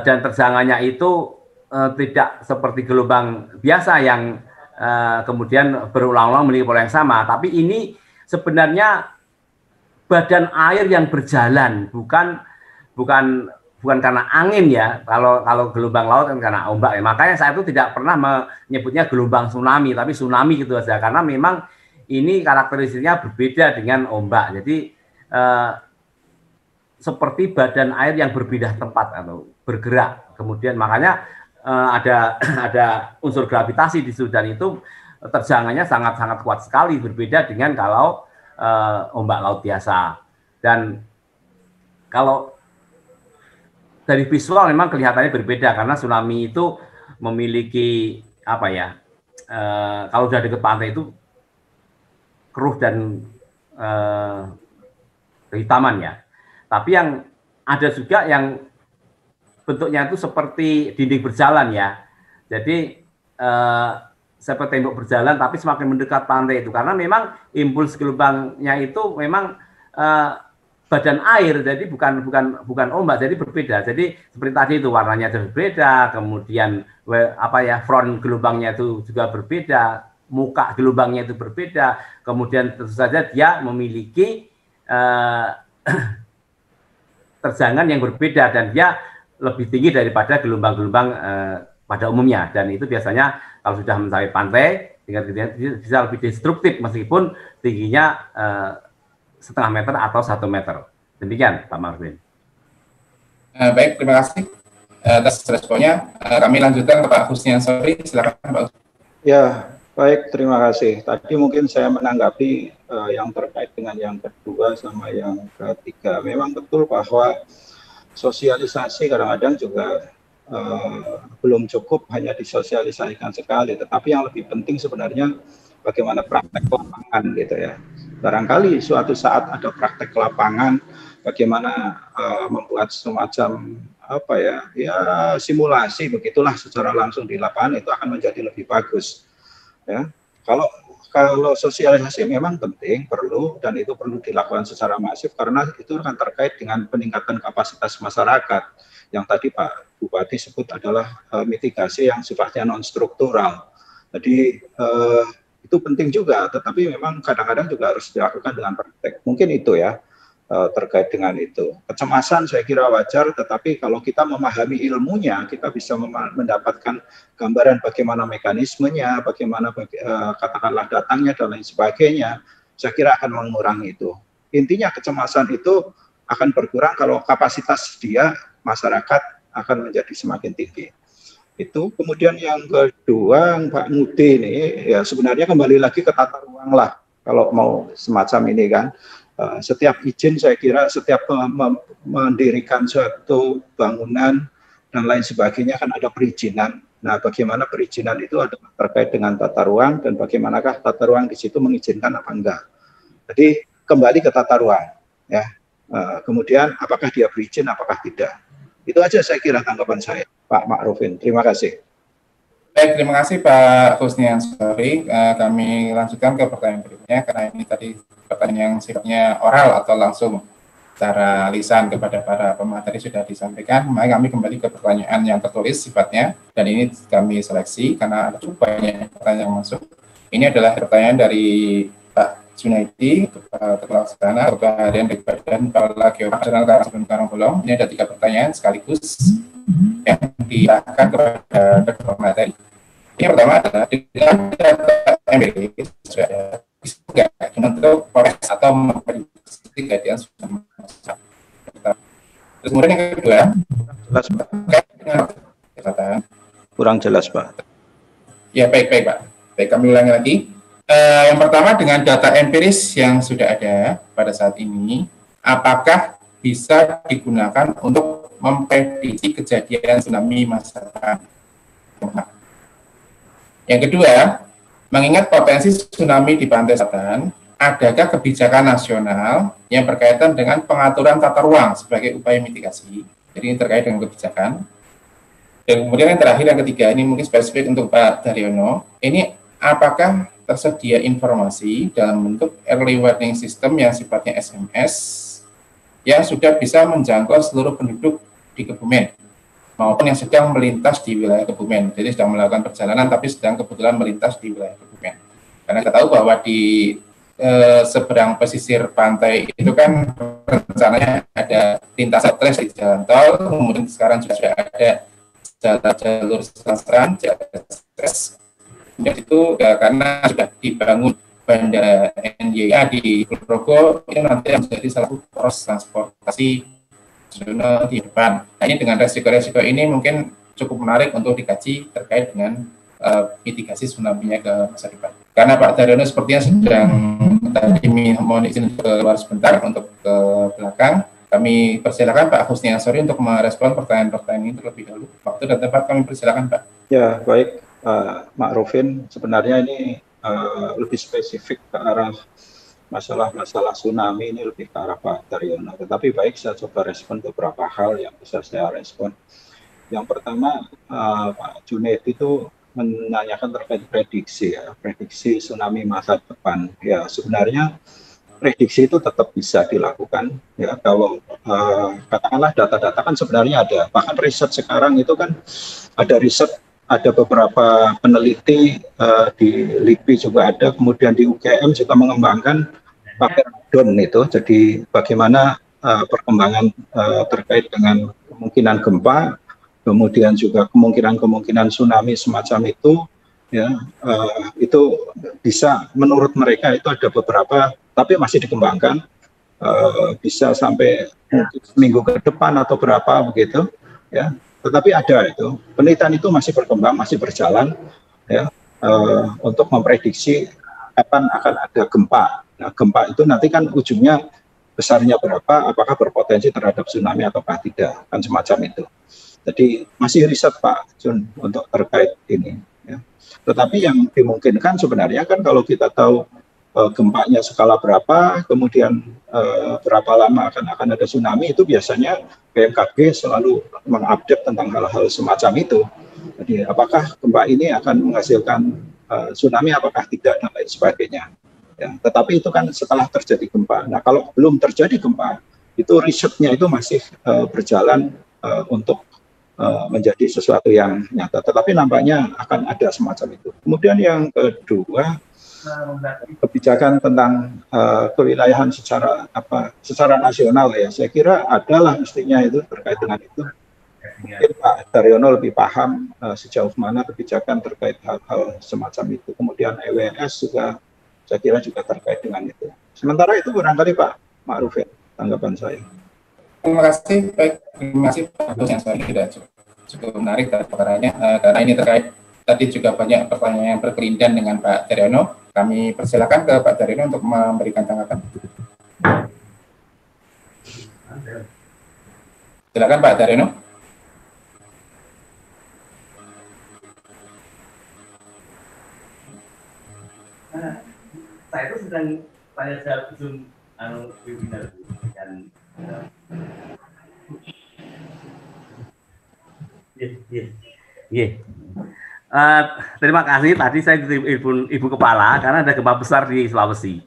dan terjangannya itu tidak seperti gelombang biasa yang kemudian berulang-ulang memiliki pola yang sama, tapi ini sebenarnya badan air yang berjalan, bukan karena angin ya. Kalau gelombang laut kan karena ombak ya. Makanya saya itu tidak pernah menyebutnya gelombang tsunami, tapi tsunami gitu saja, karena memang ini karakteristiknya berbeda dengan ombak. Jadi seperti badan air yang berpindah tempat atau bergerak. Kemudian makanya ada unsur gravitasi di situ, dan itu terjangannya sangat-sangat kuat sekali, berbeda dengan kalau ombak laut biasa. Dan kalau dari visual memang kelihatannya berbeda, karena tsunami itu memiliki apa ya, kalau sudah dekat pantai itu keruh dan kehitaman ya. Tapi yang ada juga yang bentuknya itu seperti dinding berjalan ya. Jadi seperti tembok berjalan, tapi semakin mendekat pantai itu, karena memang impuls gelombangnya itu memang badan air, jadi bukan ombak, jadi berbeda. Jadi seperti tadi itu warnanya berbeda, kemudian front gelombangnya itu juga berbeda, muka gelombangnya itu berbeda, kemudian tentu saja dia memiliki terjangan yang berbeda, dan dia lebih tinggi daripada gelombang-gelombang pada umumnya, dan itu biasanya kalau sudah mencapai pantai tingkat ketinggian bisa lebih destruktif meskipun tingginya setengah meter atau 1 meter. Demikian Pak Marvin.
Baik, terima kasih atas responnya. Kami lanjutkan ke Pak Husni Ansori, silakan Pak.
Ya, baik, terima kasih. Tadi mungkin saya menanggapi yang terkait dengan yang kedua sama yang ketiga. Memang betul bahwa sosialisasi kadang-kadang juga belum cukup hanya disosialisasikan sekali, tetapi yang lebih penting sebenarnya bagaimana praktek lapangan gitu ya. Barangkali suatu saat ada praktek lapangan, bagaimana membuat semacam simulasi begitulah secara langsung di lapangan, itu akan menjadi lebih bagus ya. Kalau sosialisasi memang penting, perlu, dan itu perlu dilakukan secara masif, karena itu akan terkait dengan peningkatan kapasitas masyarakat. Yang tadi Pak Bupati sebut adalah mitigasi yang sifatnya non-struktural. Jadi itu penting juga, tetapi memang kadang-kadang juga harus dilakukan dengan praktek. Mungkin itu ya, terkait dengan itu. Kecemasan saya kira wajar, tetapi kalau kita memahami ilmunya, kita bisa mendapatkan gambaran bagaimana mekanismenya, bagaimana katakanlah datangnya dan lain sebagainya, saya kira akan mengurangi itu. Intinya kecemasan itu akan berkurang kalau kapasitas dia, masyarakat, akan menjadi semakin tinggi. Itu. Kemudian yang kedua, Pak Ngudi ini, ya sebenarnya kembali lagi ke tata ruang lah, kalau mau semacam ini kan. Setiap izin saya kira, setiap mendirikan suatu bangunan dan lain sebagainya kan ada perizinan. Nah, bagaimana perizinan itu adalah terkait dengan tata ruang, dan bagaimanakah tata ruang di situ mengizinkan apa enggak. Jadi kembali ke tata ruang ya. Kemudian apakah dia berizin, apakah tidak. Itu aja saya kira tanggapan saya, Pak Ma'rufin. Terima kasih.
Baik, terima kasih Pak Husni Ansori. Kami lanjutkan ke pertanyaan berikutnya, karena ini tadi pertanyaan yang sifatnya oral atau langsung secara lisan kepada para pemateri sudah disampaikan. Maka kami kembali ke pertanyaan yang tertulis sifatnya, dan ini kami seleksi karena ada cukup banyak pertanyaan yang masuk. Ini adalah pertanyaan dari Pak Junaidi, Kepala Pelaksana Ketua Harian dari Badan Kepala Geofisika Nasional Karangbolong. Ini ada 3 pertanyaan sekaligus yang diarahkan kepada kedua materi. Yang pertama adalah dengan data empiris sudah ada bisa untuk proses atau memprediksi kejadian tsunami. Terus kemudian yang kedua,
jelas Pak. Kurang jelas Pak.
Ya baik Pak. Baik, kami ulangi lagi. Yang pertama, dengan data empiris yang sudah ada pada saat ini, apakah bisa digunakan untuk memprediksi kejadian tsunami masa depan? Yang kedua, mengingat potensi tsunami di pantai selatan, adakah kebijakan nasional yang berkaitan dengan pengaturan tata ruang sebagai upaya mitigasi. Jadi ini terkait dengan kebijakan. Dan kemudian yang terakhir, yang ketiga, ini mungkin spesifik untuk Pak Daryono, ini apakah tersedia informasi dalam bentuk early warning system yang sifatnya SMS yang sudah bisa menjangkau seluruh penduduk di Kebumen maupun yang sedang melintas di wilayah Kebumen. Jadi sedang melakukan perjalanan tapi sedang kebetulan melintas di wilayah Kebumen. Karena kita tahu bahwa di seberang pesisir pantai itu kan rencananya ada lintasan trace di jalan tol, kemudian sekarang juga sudah ada jalur selatan, jalur ekspres. Dan itu karena sudah dibangun Bandara NYA di Kulonprogo, itu nanti akan menjadi salah satu poros transportasi nasional di depan. Nah, ini dengan resiko-resiko ini mungkin cukup menarik untuk dikaji terkait dengan mitigasi tsunami-nya ke masa depan. Karena Pak Daryono sepertinya sedang tadi mohon izin keluar sebentar untuk ke belakang. Kami persilakan Pak Husni Ansori untuk merespon pertanyaan-pertanyaan ini terlebih dahulu. Waktu dan tempat kami persilakan Pak.
Ya, baik. Ma'rufin, sebenarnya ini lebih spesifik ke arah masalah tsunami, ini lebih ke arah Pak Daryono. Tetapi baik, saya coba respon beberapa hal yang bisa saya respon. Yang pertama, Pak Junaid itu menanyakan terkait prediksi, ya, prediksi tsunami masa depan. Ya, sebenarnya prediksi itu tetap bisa dilakukan. Ya, kalau katakanlah data-data kan sebenarnya ada. Bahkan riset sekarang itu kan ada riset, ada beberapa peneliti di LIPI juga ada, kemudian di UGM juga mengembangkan pakai drone itu. Jadi bagaimana perkembangan terkait dengan kemungkinan gempa, kemudian juga kemungkinan tsunami semacam itu, ya, itu bisa menurut mereka itu ada beberapa, tapi masih dikembangkan, bisa sampai minggu ke depan atau berapa begitu, ya. Tetapi ada itu penelitian itu masih berkembang, masih berjalan, ya, untuk memprediksi kapan akan ada gempa. Nah, gempa itu nanti kan ujungnya besarnya berapa, apakah berpotensi terhadap tsunami ataukah tidak, kan semacam itu. Jadi masih riset Pak Jun untuk terkait ini. Ya. Tetapi yang dimungkinkan sebenarnya kan kalau kita tahu gempanya skala berapa, kemudian berapa lama akan ada tsunami, itu biasanya BMKG selalu mengupdate tentang hal-hal semacam itu. Jadi apakah gempa ini akan menghasilkan tsunami, apakah tidak, dan lain sebagainya. Ya. Tetapi itu kan setelah terjadi gempa. Nah, kalau belum terjadi gempa, itu risetnya itu masih berjalan untuk menjadi sesuatu yang nyata, tetapi nampaknya akan ada semacam itu. Kemudian yang kedua, kebijakan tentang kewilayahan secara nasional, ya, saya kira adalah mestinya itu terkait dengan itu. Mungkin Pak Daryono lebih paham sejauh mana kebijakan terkait hal-hal semacam itu. Kemudian EWS juga saya kira juga terkait dengan itu. Sementara itu barangkali Pak Ma'rufin tanggapan saya.
Terima kasih, baik. Terima kasih Pak Gus yang sudah cukup menarik perkaranya, karena ini terkait tadi juga banyak pertanyaan yang berkelindan dengan Pak Daryono. Kami persilakan ke Pak Daryono untuk memberikan tanggapan. Silakan Pak Daryono.
Saya itu sedang tanya jawab Zoom webinar dan terima kasih. Tadi saya ibu kepala karena ada gempa besar di Sulawesi.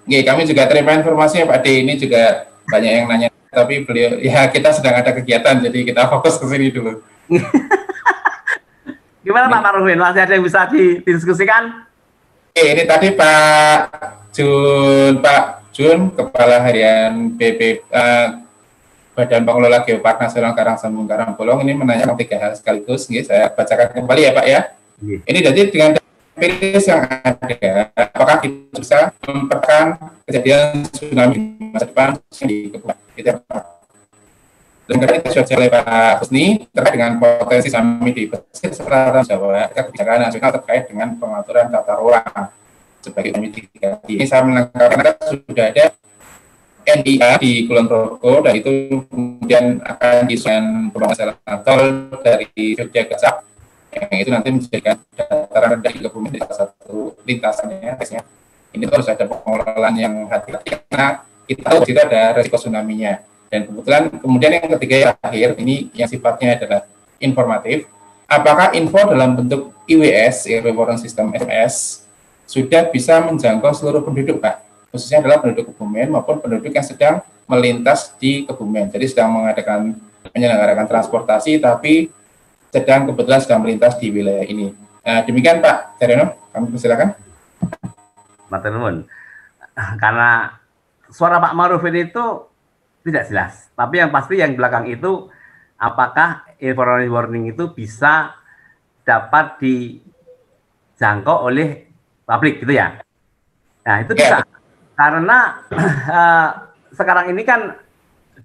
Kami juga terima informasinya Pak D. Ini juga banyak yang nanya, tapi beliau ya kita sedang ada kegiatan, jadi kita fokus ke sini dulu.
Gimana Pak Marufin? Masih ada yang bisa didiskusikan?
Ini tadi Pak Jun, Kepala Harian Badan Pengelola Geopark Nasional Karangsembung Karangbolong, ini menanyakan 3 hal sekaligus. Saya bacakan kembali ya Pak ya. Ini jadi dengan pilih yang ada, apakah kita bisa memperkan kejadian tsunami masa depan di Kebumen? Itu ya Pak. Dan kemudian sudah oleh Pak Husni terkait dengan potensi tsunami di pesisir selatan Jawa, kebijakan nasional terkait dengan pengaturan tata ruang sebagai mitigasi. Ini saya melengkapi sudah ada NIA di Kulonprogo, dan itu kemudian akan disusun pembangunan jalan tol dari Jogja ke Sap, yang itu nanti menjadikan dataran rendah di Kebumen salah satu lintasannya, ini harus ada pengelolaan yang hati-hati karena kita tahu tidak ada resiko tsunami-nya. Dan kemudian yang ketiga yang terakhir ini yang sifatnya adalah informatif. Apakah info dalam bentuk IWS, Early Warning System SMS, sudah bisa menjangkau seluruh penduduk, Pak? Khususnya adalah penduduk Kebumen maupun penduduk yang sedang melintas di Kebumen. Jadi sedang menyelenggarakan transportasi, tapi kebetulan sedang melintas di wilayah ini. Nah, demikian Pak Daryono, kami persilakan.
Matur nuwun. Karena suara Pak Marufin itu tidak jelas, tapi yang pasti yang belakang itu apakah early warning itu bisa dapat dijangkau oleh publik gitu ya? Nah itu bisa, karena sekarang ini kan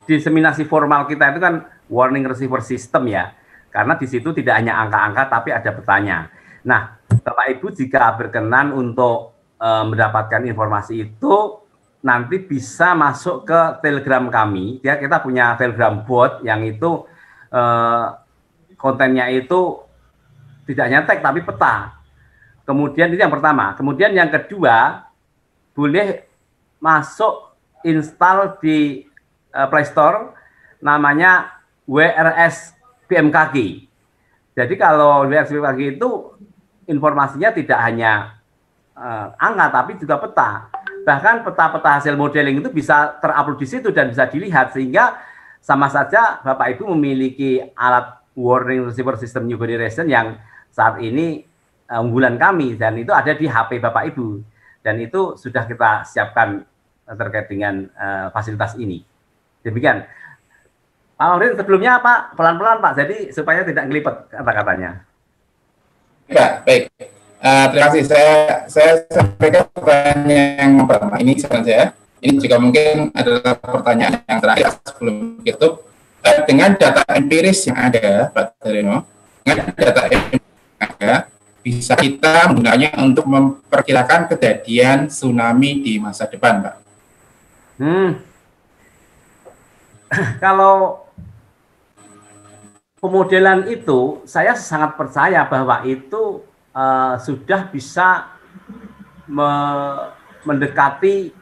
diseminasi formal kita itu kan warning receiver system ya, karena di situ tidak hanya angka-angka tapi ada petanya. Nah Bapak Ibu jika berkenan untuk mendapatkan informasi itu nanti bisa masuk ke Telegram kami. Ya, kita punya Telegram bot yang itu kontennya itu tidak hanya teks tapi peta. Kemudian ini yang pertama. Kemudian yang kedua, boleh masuk install di Play Store namanya WRS BMKG. Jadi kalau WRS BMKG itu informasinya tidak hanya angka tapi juga peta. Bahkan peta-peta hasil modeling itu bisa terupload di situ dan bisa dilihat, sehingga sama saja Bapak Ibu memiliki alat warning receiver system new generation yang saat ini unggulan kami, dan itu ada di HP Bapak Ibu, dan itu sudah kita siapkan terkait dengan fasilitas ini. Demikian Pak Maudin, sebelumnya Pak pelan-pelan Pak, jadi supaya tidak ngelipet kata-katanya.
Ya, baik. Terima kasih. Saya sampaikan pertanyaan yang pertama. Ini sebenarnya, ini juga mungkin adalah pertanyaan yang terakhir sebelum itu. Dengan data empiris yang ada, Pak Daryono, dengan data empiris yang ada, bisa kita menggunakannya untuk memperkirakan kejadian tsunami di masa depan, Pak.
Kalau pemodelan itu, saya sangat percaya bahwa itu sudah bisa mendekati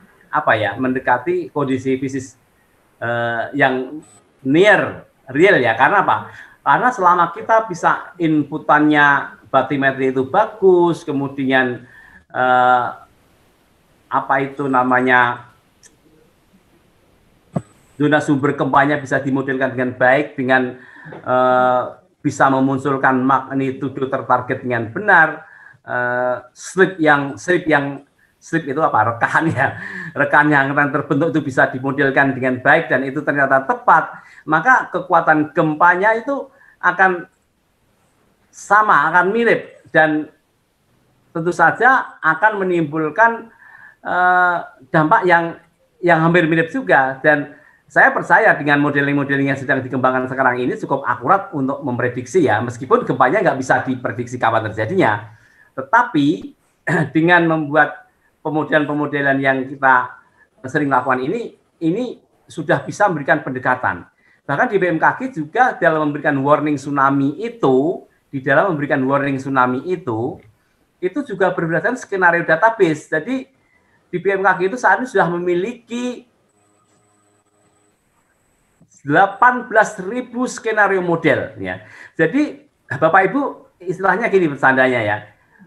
mendekati kondisi fisik yang near real ya. Karena apa? Karena selama kita bisa inputannya batimetri itu bagus, kemudian zona sumber gempanya bisa dimodelkan dengan baik, dengan bisa memunculkan magnitudo tertarget dengan benar, slip itu apa? Rekan yang terbentuk itu bisa dimodelkan dengan baik dan itu ternyata tepat, maka kekuatan gempanya itu akan sama, akan mirip, dan tentu saja akan menimbulkan dampak yang hampir mirip juga. Dan saya percaya dengan modeling-modeling yang sedang dikembangkan sekarang ini cukup akurat untuk memprediksi ya, meskipun gempanya nggak bisa diprediksi kapan terjadinya. Tetapi dengan membuat pemodelan-pemodelan yang kita sering lakukan ini sudah bisa memberikan pendekatan. Bahkan di BMKG juga dalam memberikan warning tsunami itu, itu juga berdasarkan skenario database. Jadi di BMKG itu saat ini sudah memiliki 18.000 skenario model ya. Jadi Bapak Ibu istilahnya gini bercandanya ya.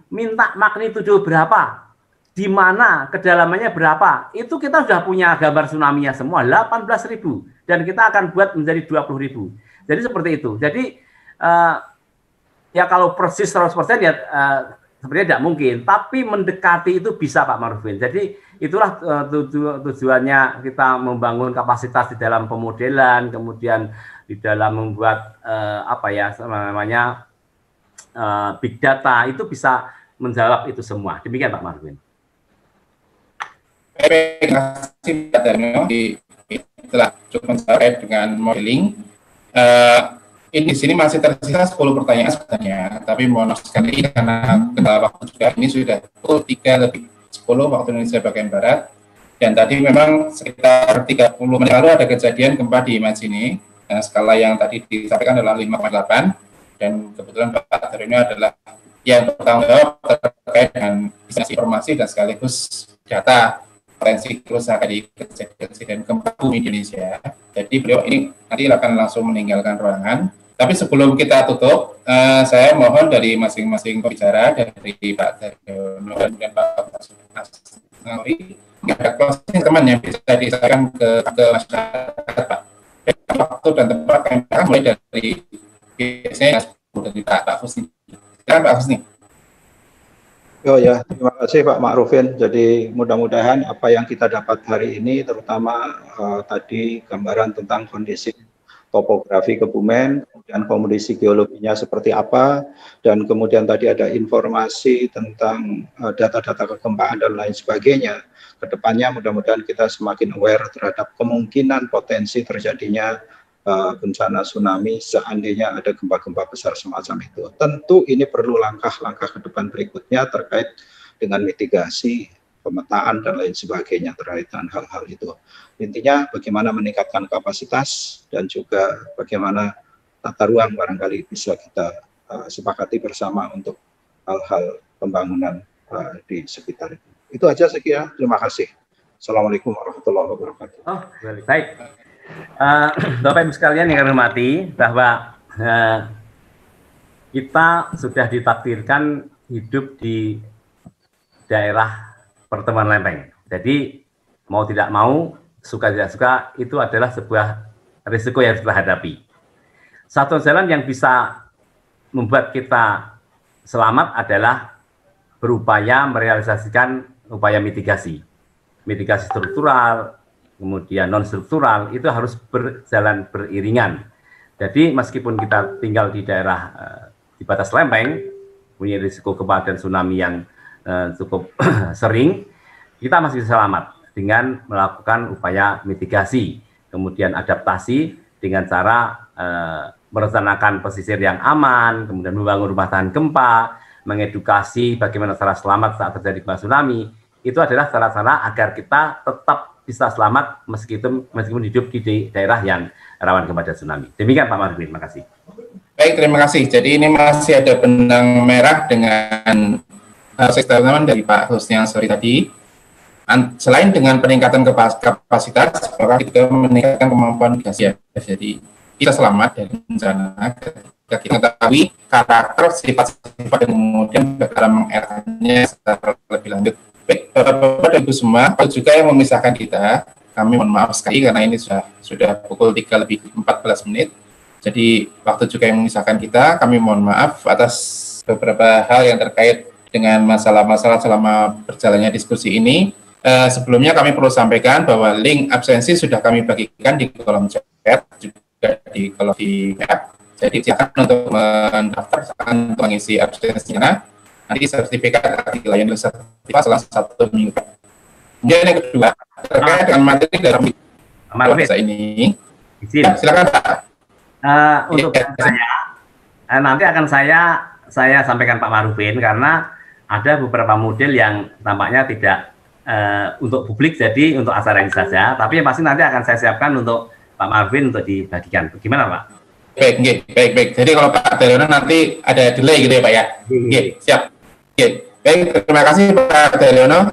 Minta magnitudo berapa? Di mana? Kedalamannya berapa? Itu kita sudah punya gambar tsunami-nya semua 18.000 dan kita akan buat menjadi 20.000. Jadi seperti itu. Jadi ya kalau persis 100% ya sebenarnya tidak mungkin, tapi mendekati itu bisa Pak Marufin. Jadi itulah tujuannya kita membangun kapasitas di dalam pemodelan, kemudian di dalam membuat big data itu bisa menjawab itu semua. Demikian Pak Marufin.
Terima kasih Pak Daryono, telah cukup menjawab dengan modeling. Ini di sini masih tersisa 10 pertanyaan sebenarnya, tapi mohon maaf sekali karena kendala waktu juga. Ini sudah pukul 3:10 waktu Indonesia bagian Barat, dan tadi memang sekitar 30 menit lalu ada kejadian gempa di Imajini. Skala yang tadi disampaikan adalah 5,8, dan kebetulan Pak Daryono adalah yang bertanggung jawab terkait dengan informasi dan sekaligus data potensi kerusakan di kejadian gempa bumi di Indonesia. Jadi beliau ini nanti akan langsung meninggalkan ruangan. Tapi sebelum kita tutup, saya mohon dari masing-masing pembicara, dari Pak Daryono dan Pak Nasri, ada closing teman yang bisa disampaikan ke masyarakat, Pak. Waktu dan tempat kami akan mulai dari biasanya dari Pak Husni. Silakan Pak Husni.
Oh ya, terima kasih Pak Ma'rufin. Jadi mudah-mudahan apa yang kita dapat hari ini, terutama tadi gambaran tentang kondisi topografi Kebumen, kemudian kondisi geologinya seperti apa, dan kemudian tadi ada informasi tentang data-data kegempaan dan lain sebagainya. Kedepannya mudah-mudahan kita semakin aware terhadap kemungkinan potensi terjadinya bencana tsunami seandainya ada gempa-gempa besar semacam itu. Tentu ini perlu langkah-langkah ke depan berikutnya terkait dengan mitigasi, pemetaan dan lain sebagainya terkait dengan hal-hal itu. Intinya bagaimana meningkatkan kapasitas dan juga bagaimana tata ruang barangkali bisa kita sepakati bersama untuk hal-hal pembangunan di sekitar itu. Itu aja saya kira. Terima kasih. Assalamualaikum warahmatullahi wabarakatuh.
Oh, baik. Bapak Ibu sekalian yang kami hormati, bahwa kita sudah ditakdirkan hidup di daerah pertemuan lempeng. Jadi mau tidak mau, suka tidak suka, itu adalah sebuah risiko yang harus kita hadapi. Satu jalan yang bisa membuat kita selamat adalah berupaya merealisasikan upaya mitigasi struktural, kemudian non-struktural, itu harus berjalan beriringan. Jadi meskipun kita tinggal di daerah di batas lempeng, punya risiko gempa dan tsunami yang cukup sering, kita masih selamat dengan melakukan upaya mitigasi, kemudian adaptasi dengan cara merencanakan pesisir yang aman, kemudian membangun rumah tahan gempa, mengedukasi bagaimana cara selamat saat terjadi gempa tsunami. Itu adalah cara-cara agar kita tetap bisa selamat meskipun hidup di daerah yang rawan gempa dan tsunami. Demikian Pak Marvin, terima kasih.
Baik, terima kasih. Jadi ini masih ada benang merah dengan statement dari Pak Husni Ansori tadi. Selain dengan peningkatan kapasitas, maka kita meningkatkan kemampuan mitigasi. Jadi kita selamat dari bencana ketika kita mengetahui karakter, sifat-sifat dan kemudian cara mengelaknya secara lebih lanjut. Baik, Bapak dan Ibu semua, juga yang memisahkan kita, kami mohon maaf sekali karena ini sudah pukul 3:14. Jadi waktu juga yang memisahkan kita, kami mohon maaf atas beberapa hal yang terkait dengan masalah-masalah selama berjalannya diskusi ini. Sebelumnya kami perlu sampaikan bahwa link absensi sudah kami bagikan di kolom chat, juga di kolom di app. Jadi silakan untuk mendaftar, untuk mengisi absensinya. Nanti sertifikat dilayani oleh sertifikat selama 1 minggu. Kemudian yang kedua, terkait dengan materi dalam bahasa ini. Ya, silakan Pak.
Untuk saya, nanti akan saya sampaikan Pak Marufin, karena ada beberapa model yang tampaknya tidak untuk publik, jadi untuk acara ini saja, tapi yang pasti nanti akan saya siapkan untuk Pak Marufin untuk dibagikan. Gimana Pak?
Baik. Jadi kalau Pak Daryono nanti ada delay gitu ya Pak ya? Siap. Baik, terima kasih Pak Daryono.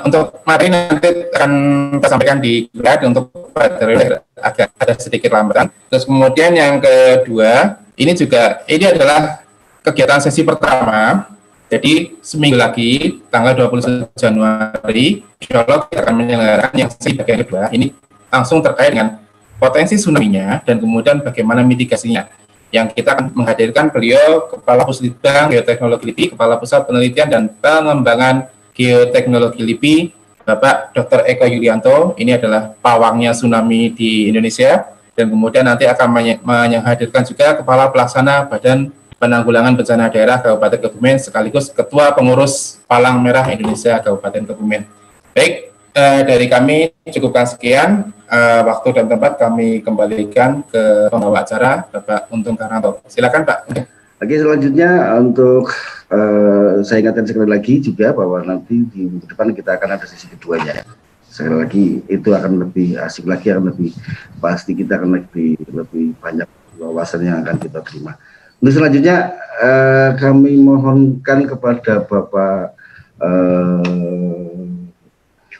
Untuk materi nanti akan kita sampaikan di guide untuk Pak Daryono agak ada sedikit lambatan. Terus kemudian yang kedua, ini adalah kegiatan sesi pertama. Jadi seminggu lagi, tanggal 21 Januari, insya Allah kita akan menyelenggarakan yang sesi bagian kedua. Ini langsung terkait dengan potensi tsunami-nya dan kemudian bagaimana mitigasinya. Yang kita akan menghadirkan beliau Kepala Puslitbang Geoteknologi LIPI, Kepala Pusat Penelitian dan Pengembangan Geoteknologi LIPI, Bapak Dr. Eko Yulianto. Ini adalah pawangnya tsunami di Indonesia. Dan kemudian nanti akan menghadirkan juga Kepala Pelaksana Badan Penanggulangan Bencana Daerah Kabupaten Kebumen sekaligus Ketua Pengurus Palang Merah Indonesia Kabupaten Kebumen. Baik, dari kami cukupkan sekian. Waktu dan tempat kami kembalikan ke pembawa acara, Bapak Untung Karnanto. Silakan Pak.
Oke, selanjutnya untuk saya ingatkan sekali lagi juga bahwa nanti di minggu depan kita akan ada sesi keduanya. Sekali lagi itu akan lebih asik lagi, akan lebih pasti, kita akan lebih banyak wawasan yang akan kita terima. Untuk selanjutnya kami mohonkan kepada Bapak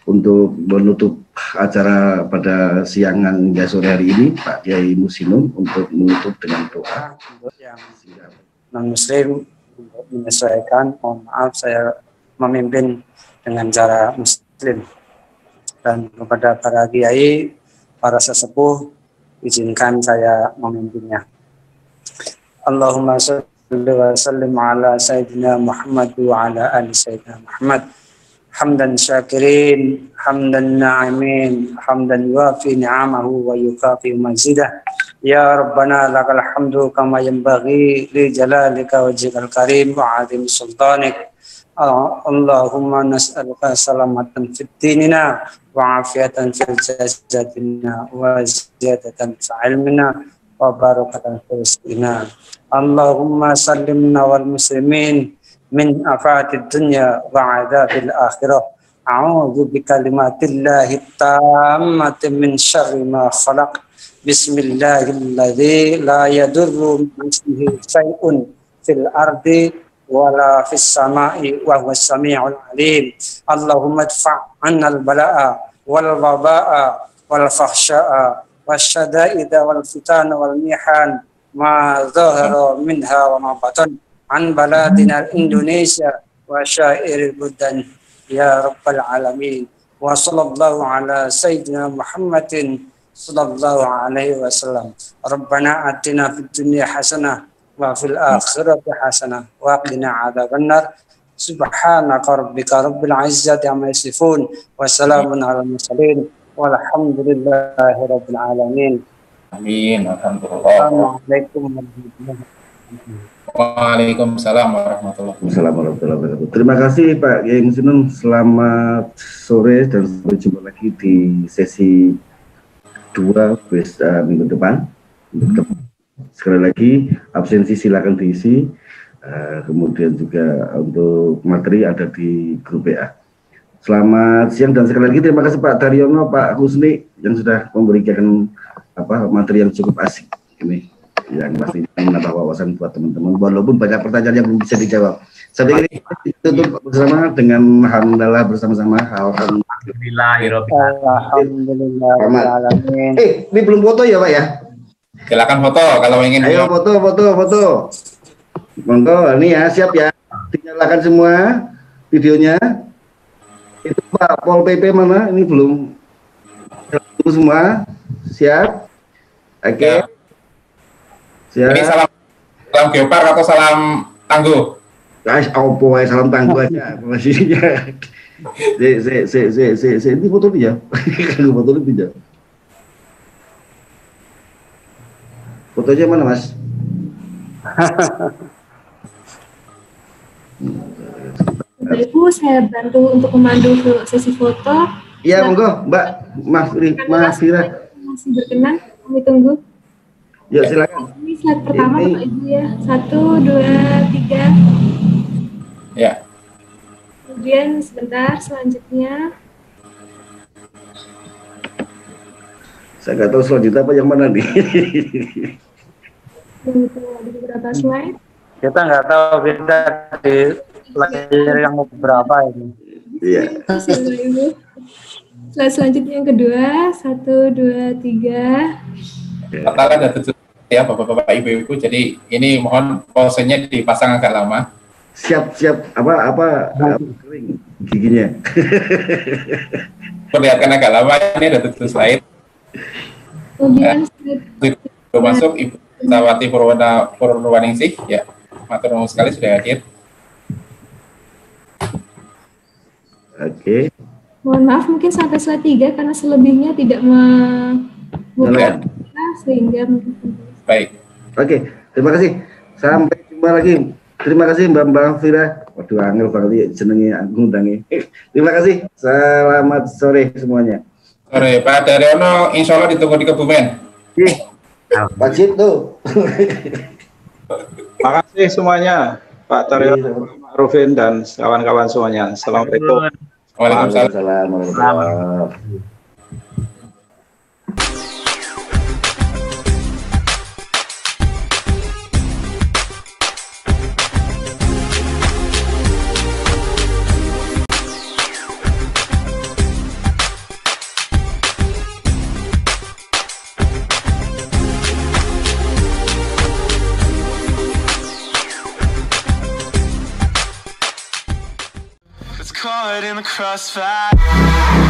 untuk menutup acara pada siangan hingga sore hari ini, Pak Kiai Musinum untuk menutup dengan doa.
Yang non Muslim untuk menyesuaikan, mohon maaf saya memimpin dengan cara Muslim, dan kepada para kiai, para sesepuh, izinkan saya memimpinnya. Allahumma sholli wa sallim ala sayyidina Muhammad wa ala ali sayyidina Muhammad. Hamdan syakirin, hamdan na'imin, hamdan yuafi ni'amahu wa yukafi mazidah. Ya Rabbana lakal hamdu kama yanbaghi li jalalika wajhikal karim wa azim sultanik. Allahumma nas'aluka salamatan fid dinina wa afiatan fil jasadina wa ziyadatan fil ilmina wa barakatan fil rizqina. Allahumma sallimna wal muslimin min afatid dunya wa adzabil akhirah. A'udzu bikalimatillahi tammati min syarri ma khalaq. Bismillahilladzi la yadurru ma'ismihi syai'un fil ardi wala fis sama'i wa huwas sami'ul alim. Allahumma adfa' 'annal bala'a wal waba'a wal fahsya'a wasyada'ida wal fitana wal mihan ma zahara minha wa ma batan an baladina Indonesia wa syairil budan ya rabbal alamin. Wa sallallahu ala sayyidina Muhammadin sallallahu alaihi wasallam. Rabbana atina fid dunya hasanah wa fil akhirati hasanah wa qina adzabannar. Subhanaka rabbika rabbil izzati amma yasifun wa salamun alal mursalin walhamdulillahi rabbil alamin.
Amin. Alhamdulillah.
Assalamualaikum warahmatullahi wabarakatuh.
Waalaikumsalam warahmatullahi
wabarakatuh. Terima kasih Pak Kiai Musinum. Selamat sore dan sampai jumpa lagi di sesi 2 minggu depan. Sekali lagi absensi silakan diisi. Kemudian juga untuk materi ada di grup WA. Selamat siang dan sekali lagi terima kasih Pak Daryono, Pak Husni yang sudah memberikan materi yang cukup asik ini, yang pasti menambah wawasan buat teman-teman walaupun banyak pertanyaan yang belum bisa dijawab. Saya pikir kita tutup bersama dengan alhamdulillah bersama-sama.
Alhamdulillah.
Ini belum foto ya Pak ya?
Silakan foto kalau ingin.
Ayo foto. Monggo, ini ya siap ya. Dinyalakan semua videonya. Itu Pak Pol PP mana? Ini belum. Semua siap. Oke. Siap.
Ini salam geopar atau salam tangguh?
Guys, salam tangguh aja. Maksudnya. Ini foto dia. Foto dia. Fotonya mana Mas?
Ibu, saya bantu untuk memandu ke sesi foto.
Iya, monggo, Mbak Mas Fira.
Masih berkenan, kami tunggu.
Ya, silakan.
Ini slide pertama, Bapak Ibu ya. 1, 2, 3.
Ya.
Kemudian sebentar, selanjutnya.
Saya nggak tahu selanjutnya apa yang mana nih.
Ada beberapa slide.
Kita nggak tahu kita di layar yang berapa ini.
Iya.
Ibu. Slide selanjutnya yang kedua, 1, 2, 3.
Katakan ada 7 ya Bapak-bapak Ibu-ibu. Jadi ini mohon posenya dipasang agak lama.
Siap apa kering giginya.
Perlihatkan agak lama, ini ada 7 slide.
Kemudian
Masuk Ibu Sawati Purwaningsih ya. Matur nuwun sekali sudah hadir.
Oke.
mohon maaf mungkin sampai slide 3 karena selebihnya tidak membuka sehingga
baik.
Oke, terima kasih. Sampai jumpa lagi. Terima kasih Mbak Fira. Waduh, angel banget ya jenenge ngundangi. Terima kasih. Selamat sore semuanya.
Sore Pak Daryono, insya Allah ditunggu di Kebumen.
Wajib tuh.
Terima kasih semuanya, Pak Daryono, Pak Rufin dan kawan-kawan semuanya. Assalamualaikum.
Waalaikumsalam.
caught in the crossfire.